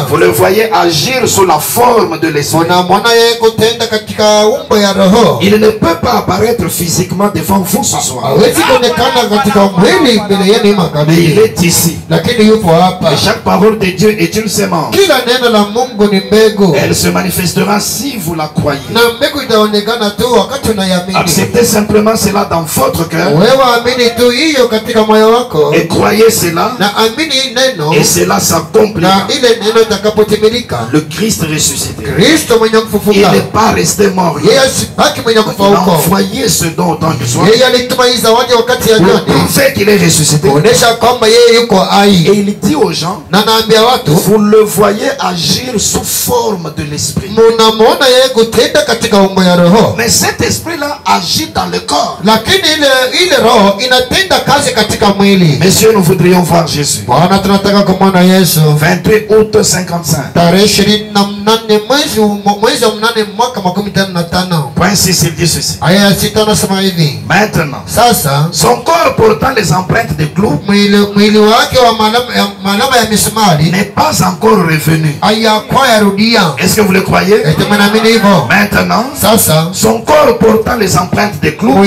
Vous le voyez agir sous la forme de l'esprit. Il ne peut pas apparaître physiquement devant vous ce soir, mais il est ici. Et chaque parole de Dieu est une sémence. Elle se manifestera si vous la croyez. Acceptez simplement cela dans votre cœur et croyez cela, et cela s'accomplira. Le Christ ressuscité, il n'est pas resté mort. Il a envoyé ce don autant que soit pour prouver qu'il est ressuscité. Et il dit aux gens, vous le voyez agir sous forme de l'esprit, mais cet esprit là agit dans le corps. Messieurs, nous voudrions voir Jésus. 28 août 55. point 6, il dit ceci. Maintenant, son corps portant les empreintes de clous n'est pas encore revenu. Est-ce que vous le croyez? Maintenant, son corps portant les empreintes de clous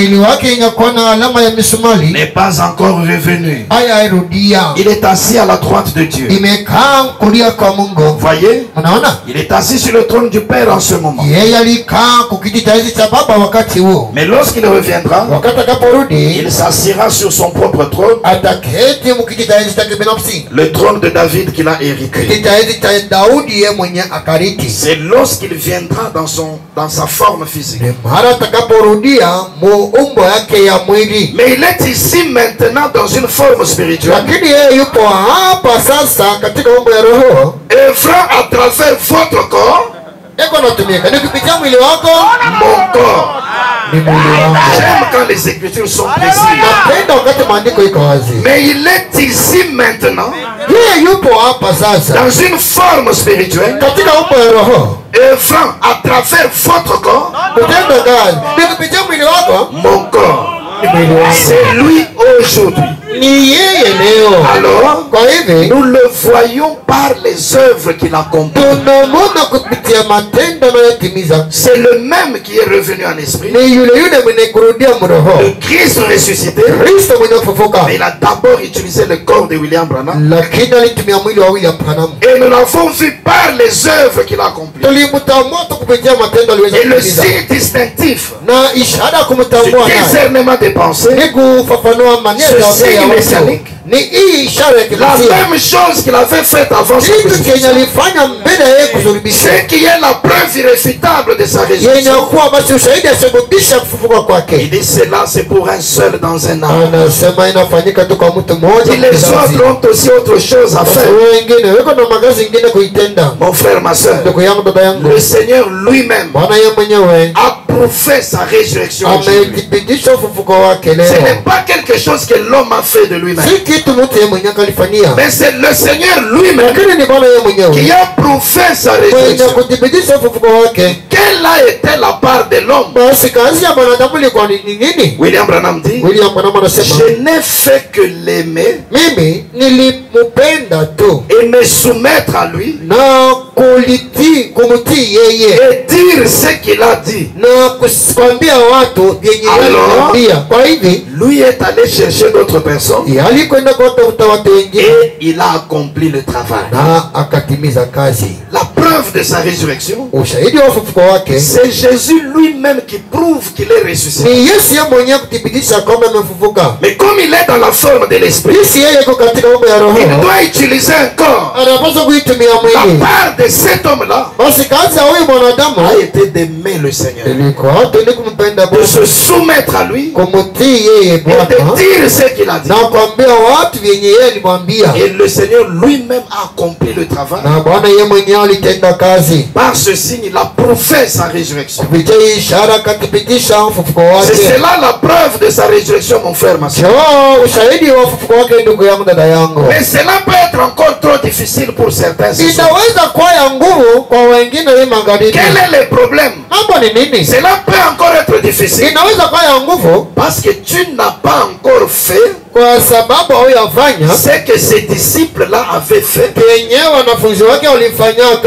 n'est pas encore revenu. Il est assis à la droite de Dieu. Vous voyez? Il est assis sur le trône du Père en ce moment. Mais lorsqu'il reviendra, il s'assiera sur son propre trône, le trône de David qu'il a hérité. C'est lorsqu'il viendra dans sa forme physique. Mais il est ici maintenant dans une forme spirituelle, œuvrant à travers votre corps, mon corps. J'aime quand les écritures sont précises. Mais il est ici maintenant dans une forme spirituelle, œuvrant à travers votre corps, mon corps. C'est lui aujourd'hui. Alors, nous le voyons par les œuvres qu'il accomplit. C'est le même qui est revenu en esprit, le Christ ressuscité. Mais il a d'abord utilisé le corps de William Branham, et nous l'avons vu par les œuvres qu'il a accomplies. Et le signe distinctif du discernement des pensées, ce signe messianique, la même chose qu'il avait faite avant sa crucifixion, ce qui est la preuve irréfutable de sa résurrection. Il dit cela, c'est pour un seul dans un âme. Et les autres ont aussi autre chose à faire. Mon frère, ma soeur, le Seigneur lui-même a prouvé sa résurrection. Ce n'est pas quelque chose que l'homme a fait de lui-même, mais c'est le Seigneur lui-même qui a prouvé sa résurrection. Quelle a été la part de l'homme? William Branham dit, je n'ai fait que l'aimer et me soumettre à lui et dire ce qu'il a dit. Alors, lui est allé chercher d'autres personnes et il a accompli le travail. La preuve de sa résurrection, c'est Jésus lui-même qui prouve qu'il est ressuscité. Mais comme il est dans la forme de l'esprit, il doit utiliser un corps. La part de cet homme-là a été d'aimer le Seigneur, de se soumettre à lui et de dire ce qu'il a dit. Et le Seigneur lui-même a accompli le travail. Par ce signe, il a prouvé sa résurrection. C'est cela la preuve de sa résurrection, mon frère, ma soeur. Mais cela peut être encore trop difficile pour certains. Quel est le problème? Cela peut encore être difficile parce que tu n'as pas encore fait ce que ces disciples-là avaient fait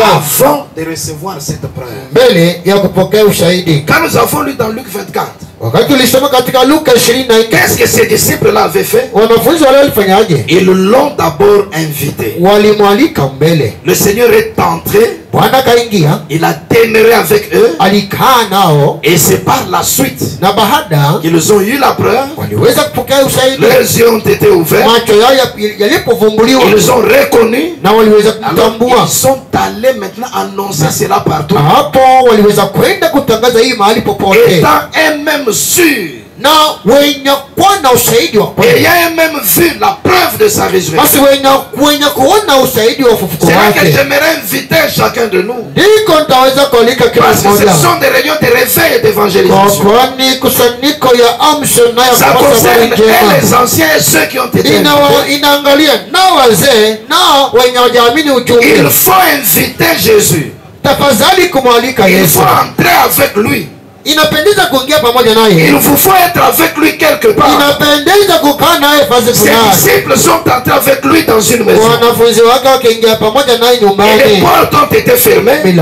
avant de recevoir cette preuve. Quand nous avons lu dans Luc 24, qu'est-ce que ces disciples-là avaient fait? Ils l'ont d'abord invité. Le Seigneur est entré, il a demeuré avec eux, et c'est par la suite qu'ils ont eu la preuve. Leurs yeux ont été ouverts, ils ont reconnu. Alors, ils sont allés maintenant annoncer cela partout, étant eux-mêmes sûrs, ayant même vu la preuve de sa résurrection. C'est là que j'aimerais inviter chacun de nous, parce que ce sont des réunions de réveil et d'évangélisation. Ça concerne les anciens et ceux qui ont été invités. Il faut inviter Jésus, il faut entrer avec lui Il vous faut être avec lui quelque part. Ses disciples sont entrés avec lui dans une maison. Et les portes ont été fermées. Ils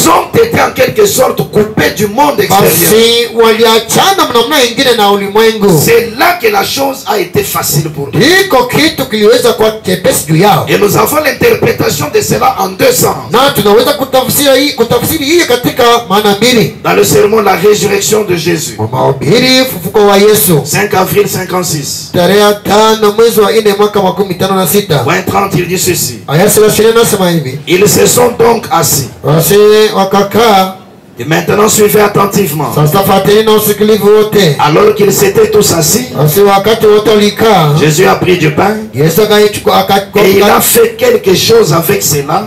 ont été en quelque sorte coupés du monde extérieur. C'est là que la chose a été facile pour nous. Et nous avons l'interprétation de cela en deux sens. Dans le sermon de la résurrection de Jésus, 5 avril 56, 30, il dit ceci. Ils se sont donc assis. Et maintenant suivez attentivement. Alors qu'ils s'étaient tous assis, Jésus a pris du pain et il a fait quelque chose avec cela,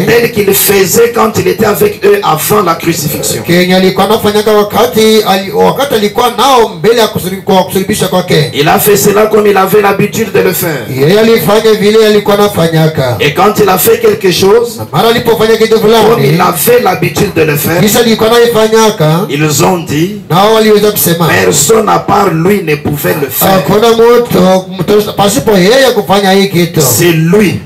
tel qu'il faisait quand il était avec eux avant la crucifixion. Il a fait cela comme il avait l'habitude de le faire. Et quand il a fait quelque chose, il avait l'habitude de le faire, ils ont dit, personne à part lui ne pouvait le faire. C'est lui,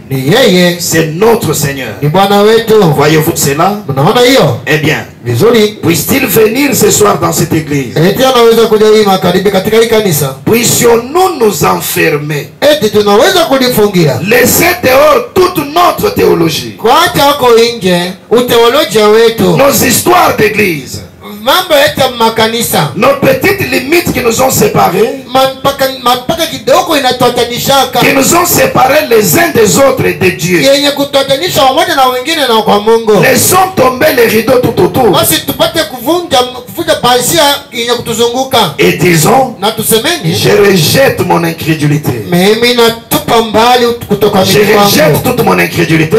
c'est notre Seigneur. Voyez-vous cela? Eh bien, puisse-t-il venir ce soir dans cette église? Puissions-nous nous enfermer, laisser dehors toute notre théologie, nos histoires d'église, nos petites limites qui nous ont séparés, qui nous ont séparés les uns des autres et de Dieu. Laissons tomber les rideaux tout autour et disons, je rejette mon incrédulité. Je rejette toute mon incrédulité.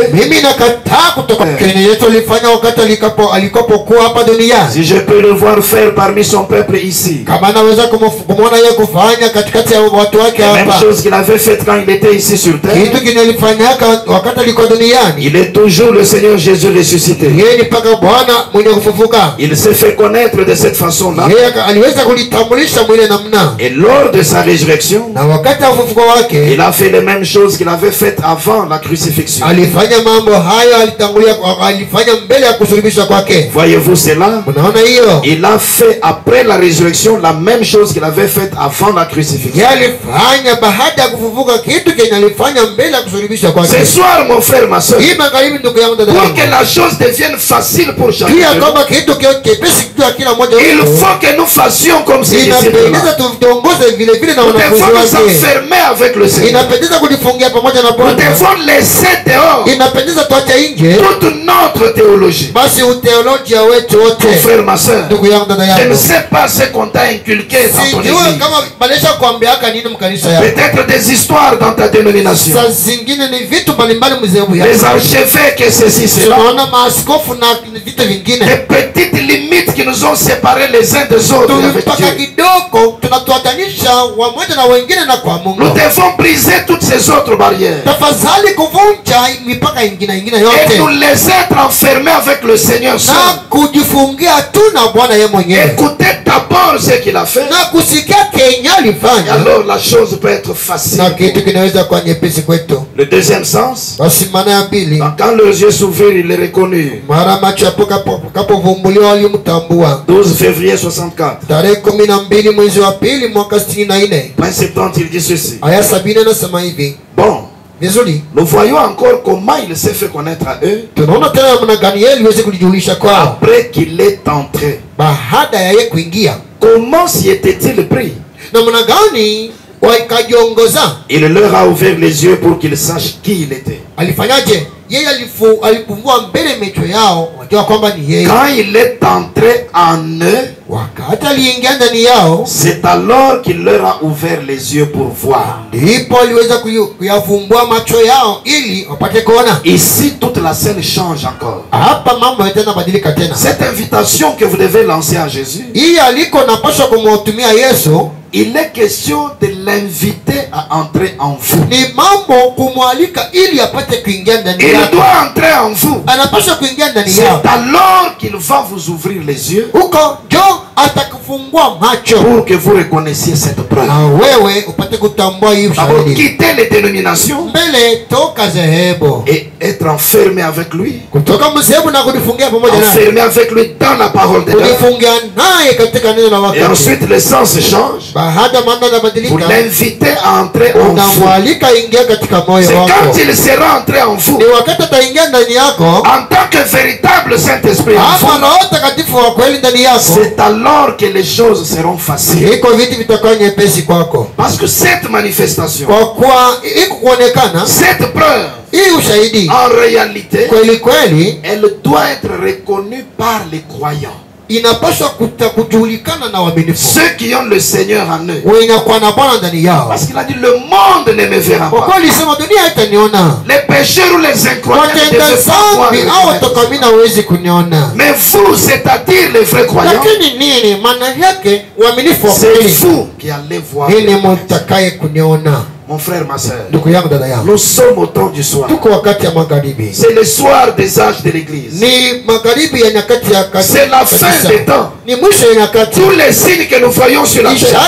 Si je peux le voir faire parmi son peuple ici, la même chose qu'il avait fait quand il était ici sur terre, il est toujours le Seigneur Jésus ressuscité. Il s'est fait connaître de cette façon-là. Et lors de sa résurrection, il a fait les mêmes choses qu'il avait faites avant la crucifixion. Voyez-vous cela? Il a fait après la résurrection la même chose qu'il avait faite avant la crucifixion. Ce soir, mon frère, ma soeur, pour que la chose devienne facile pour chacun, il faut que nous fassions comme ces disciples-là. Nous devons nous enfermer avec le Seigneur. Nous devons laisser dehors toute notre théologie. Mon frère, ma soeur, je ne sais pas ce qu'on t'a inculqué dans ton église. Peut-être des histoires dans ta dénomination. Les archevêques et ceci, cela. Des petites limites qui nous ont séparés les uns des autres avec Dieu. Nous devons briser toutes ces autres barrières et nous laisser être enfermés avec le Seigneur seul. Écoutez d'abord ce qu'il a fait, et alors la chose peut être facile. Le deuxième sens, quand leurs yeux s'ouvrirent, il les reconnurent. 12 février 64. Point 70, il dit ceci. Bon, nous voyons encore comment il s'est fait connaître à eux après qu'il est entré. Comment s'y était-il pris? Il leur a ouvert les yeux pour qu'ils sachent qui il était. Quand il est entré en eux, c'est alors qu'il leur a ouvert les yeux pour voir. Ici, toute la scène change encore. Cette invitation que vous devez lancer à Jésus, il est question de l'inviter à entrer en vous. Il doit entrer en vous. C'est alors qu'il va vous ouvrir les yeux pour que vous reconnaissiez cette preuve. Alors, quitter les dénominations et être enfermé avec lui. Enfermé avec lui dans la parole de Dieu. Et ensuite, le sens change. Vous l'invitez à entrer en vous. C'est quand il sera entré en vous, en tant que véritable Saint-Esprit, c'est alors que les choses seront faciles. Parce que cette manifestation, cette preuve, en réalité, elle doit être reconnue par les croyants. Ceux qui ont le Seigneur en eux. Parce qu'il a dit le monde ne me verra pas. Les pécheurs ou les incroyants ne devaient pas voir. Mais vous, c'est-à-dire les vrais croyants, c'est vous qui allez voir. Mon frère, ma soeur, nous sommes au temps du soir. C'est le soir des âges de l'église. C'est la fin des temps. Tous les signes que nous voyons sur la terre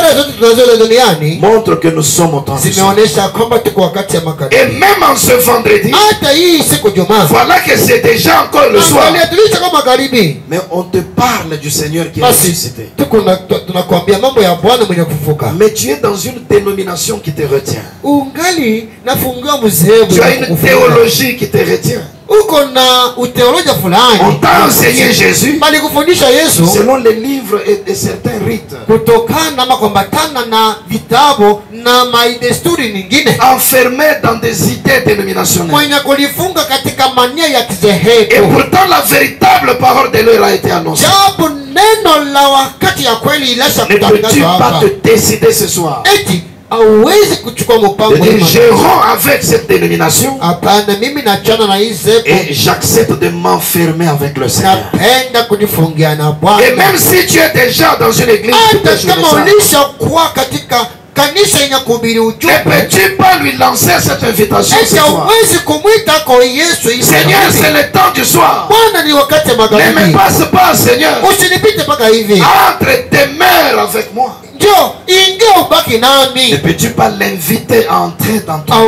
montrent que nous sommes au temps du soir. Et même en ce vendredi, voilà que c'est déjà encore le soir. Mais on te parle du Seigneur qui est ressuscité. Mais tu es dans une dénomination qui te retient. Tu as une théologie qui te retient. On t'a enseigné Jésus selon les livres et certains rites. Enfermé dans des idées dénominationnelles. Et pourtant la véritable parole de Dieu a été annoncée. Ne peux-tu pas te décider ce soir je romps avec cette dénomination et j'accepte de m'enfermer avec le Seigneur. Et même si tu es déjà dans une église, ne peux-tu pas lui lancer cette invitation ce soir? Seigneur, c'est le temps du soir. Ne me passe pas, Seigneur. Entre, demeure avec moi. Ne peux-tu pas l'inviter à entrer dans ton cœur?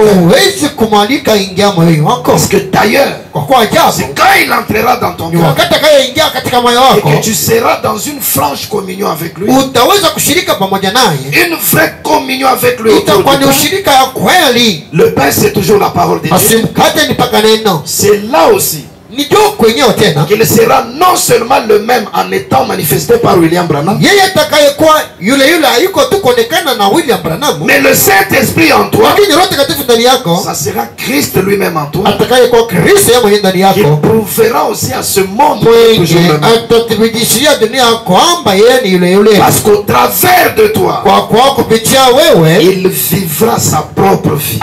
Parce que d'ailleurs, c'est quand il entrera dans ton cœur et que tu seras dans une franche communion avec lui, une vraie communion avec lui. Le pain, c'est toujours la parole de Dieu. C'est là aussi qu'il sera non seulement le même en étant manifesté par William Branham, mais le Saint-Esprit en toi, ça sera Christ lui-même en toi, qui prouvera aussi à ce monde parce qu'au travers de toi, il vivra sa propre vie.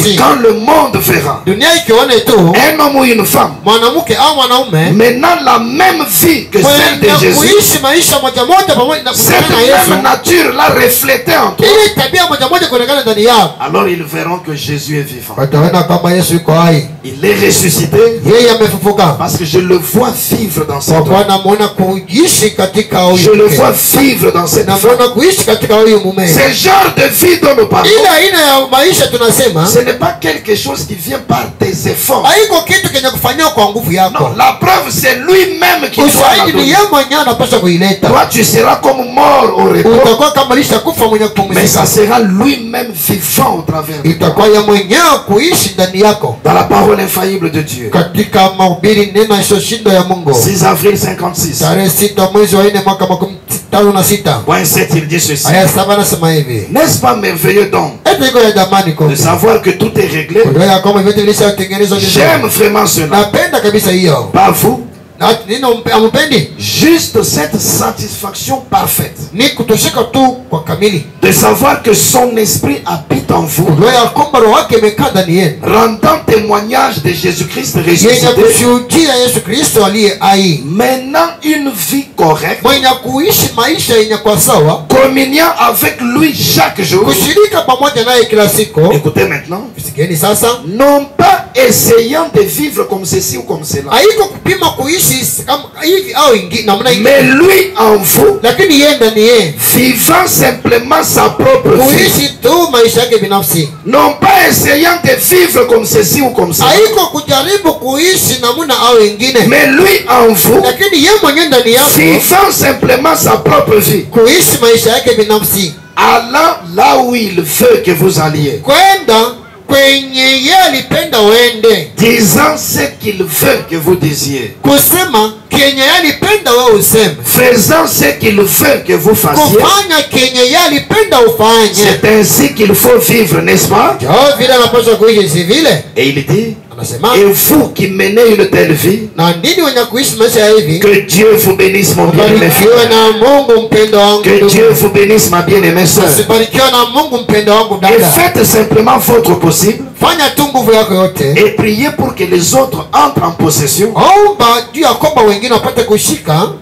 Et quand le monde verra un homme ou une femme menant la même vie que celle de Jésus, cette même nature l'a reflétée en toi, alors ils verront que Jésus est vivant. Il est ressuscité parce que je le vois vivre dans cette vie. Je le vois vivre dans cette vie. Ce genre de vie dont nous parlons, ce n'est pas quelque chose qui vient par tes efforts. Non, la preuve c'est lui-même qui doit la donner. Toi tu seras comme mort au repos, mais ça sera lui-même vivant au travers de toi. Dans la parole infaillible de Dieu, 6 avril 56, point 7, il dit ceci: n'est-ce pas merveilleux donc de savoir que tout est réglé? J'aime vraiment cela. Pas vous, Juste cette satisfaction parfaite de savoir que son esprit habite en vous, rendant témoignage de Jésus-Christ ressuscité. Maintenant une vie correcte, communiant avec lui chaque jour. Écoutez maintenant, non pas essayant de vivre comme ceci ou comme cela, mais lui en vous, vivant simplement sa propre vie, non pas essayant de vivre comme ceci ou comme cela, mais lui en vous, vivant simplement sa propre vie, allant là où il veut que vous alliez, disant ce qu'il veut que vous disiez, faisant ce qu'il veut que vous fassiez. C'est ainsi qu'il faut vivre, n'est-ce pas? Et il dit, et vous qui menez une telle vie, que Dieu vous bénisse, mon bien-aimé frère. Que Dieu vous bénisse, ma bien-aimée soeur. Et faites simplement votre possible et priez pour que les autres entrent en possession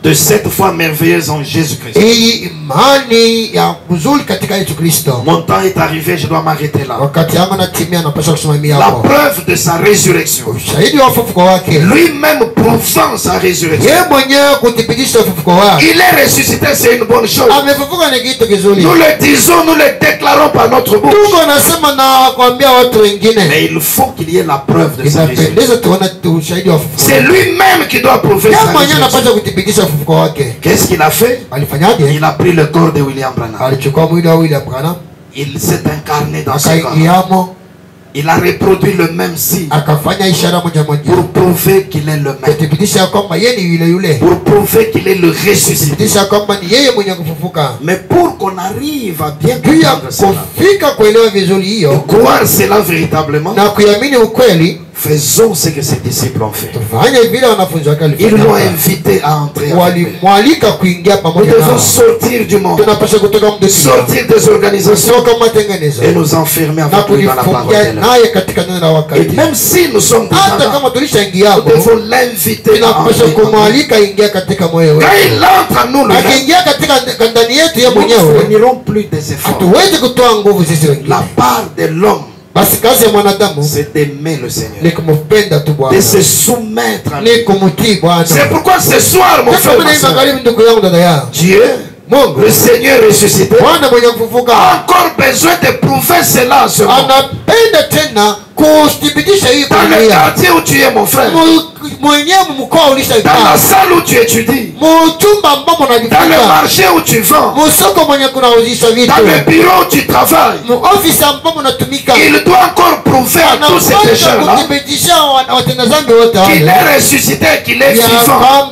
de cette foi merveilleuse en Jésus-Christ. Mon temps est arrivé, je dois m'arrêter là. La preuve de sa résurrection, lui-même prouvant sa résurrection. Il est ressuscité, c'est une bonne chose. Nous le disons, nous le déclarons par notre bouche. Mais il faut qu'il y ait la preuve de sa résurrection. C'est lui-même qui doit prouver sa résurrection. Qu'est-ce qu'il a fait? Il a pris le corps de William Branham. Il s'est incarné dans ce corps. Il a reproduit le même signe pour prouver qu'il est le même, pour prouver qu'il est le ressuscité. Mais pour qu'on arrive à bien comprendre cela, de croire cela véritablement, faisons ce que ses disciples ont fait. Ils l'ont invité à entrer. Nous devons sortir du monde, sortir des organisations et nous enfermer avec lui dans la parole de Dieu. Et même si nous sommes déjà là, nous devons l'inviter à entrer. Quand il entre en nous, nous ne fournirons plus des efforts. La part de l'homme, c'est d'aimer le Seigneur, de se soumettre à lui. C'est pourquoi ce soir, mon frère, ma soeur, Dieu, le Seigneur ressuscité, a encore besoin de prouver cela sur moi. Dans le quartier où tu es, mon frère, dans la salle où tu étudies, dans le marché où tu vends, dans le bureau où tu travailles, il doit encore prouver à tous ces pécheurs-là qu'il est ressuscité, qu'il est vivant.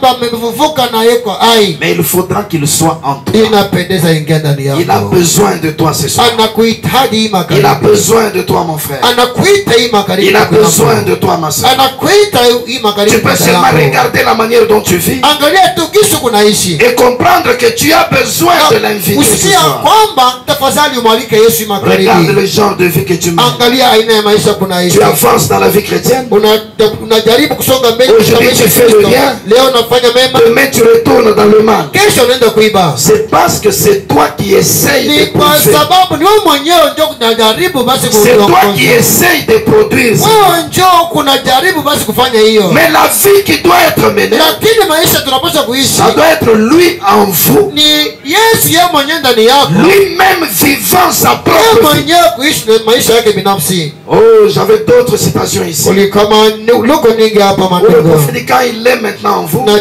Mais il faudra qu'il soit en toi. Il a besoin de toi ce soir. Il a besoin de toi, mon frère. Il a besoin de toi, ma soeur. Tu peux seulement regarder la manière dont tu vis et comprendre que tu as besoin de l'inviter ce soir. Regarde le genre de vie que tu mènes. Tu avances dans la vie chrétienne. Aujourd'hui tu fais le bien, demain tu retournes dans le mal. C'est parce que c'est toi qui essayes de prouver. C'est toi qui essayes de produire. Mais la vie qui doit être menée, ça doit être lui en vous, lui-même vivant sa propre vie. Oh, j'avais d'autres citations ici. Le prophète, quand il est maintenant en vous, il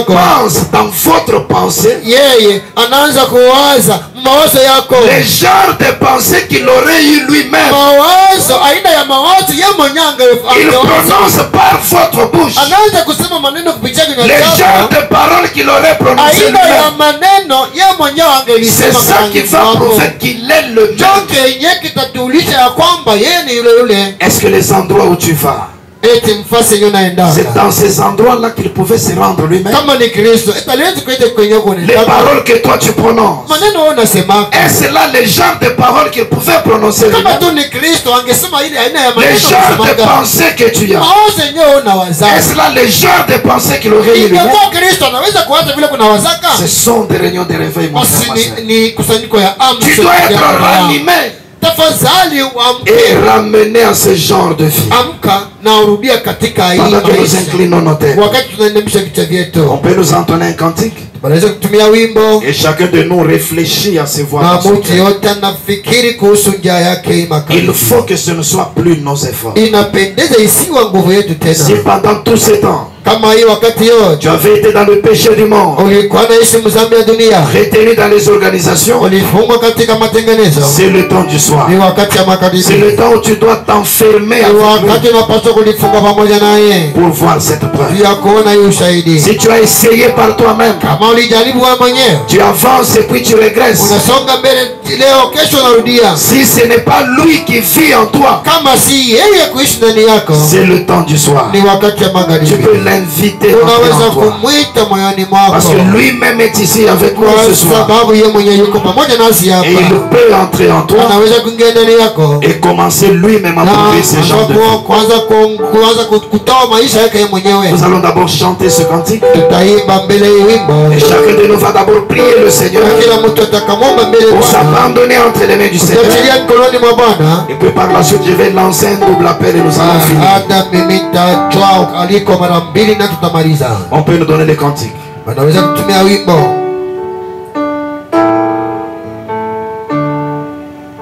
pense dans votre pensée les genres de pensées qu'il aurait eu lui-même. Il prononce par votre bouche les genres de paroles qu'il aurait prononcées lui-même. C'est ça qui va prouver qu'il est le même. Est-ce que les endroits où tu vas, C'est dans ces endroits-là qu'il pouvait se rendre lui-même. Les paroles que toi tu prononces, est-ce là les genres de paroles qu'il pouvait prononcer lui-même? Les genres de pensées que tu as, est-ce là les genres de pensées qu'il aurait eu lui-même? Ce sont des réunions de réveil, mon frère, ma soeur. Tu dois être ranimé et ramener à ce genre de vie. Pendant que nous inclinons nos têtes, on peut nous entonner un cantique. Et chacun de nous réfléchit à ses voix. Il faut que ce ne soit plus nos efforts. Si pendant tout ce temps tu avais été dans le péché du monde, retenu dans les organisations, c'est le temps du soir. C'est le temps où tu dois t'enfermer pour voir cette preuve. Si tu as essayé par toi-même, tu avances et puis tu régresses. Si ce n'est pas lui qui vit en toi, c'est le temps du soir. Tu peux l'inviter en toi, parce que lui-même est ici avec nous ce soir. Et il peut entrer en toi et commencer lui-même à trouver ce genre de vie. Nous allons d'abord chanter ce cantique. Et chacun de nous va d'abord prier le Seigneur pour s'abandonner entre les mains du Seigneur. Et puis par la suite je vais lancer un double appel et nous allons finir. On peut nous donner des cantiques.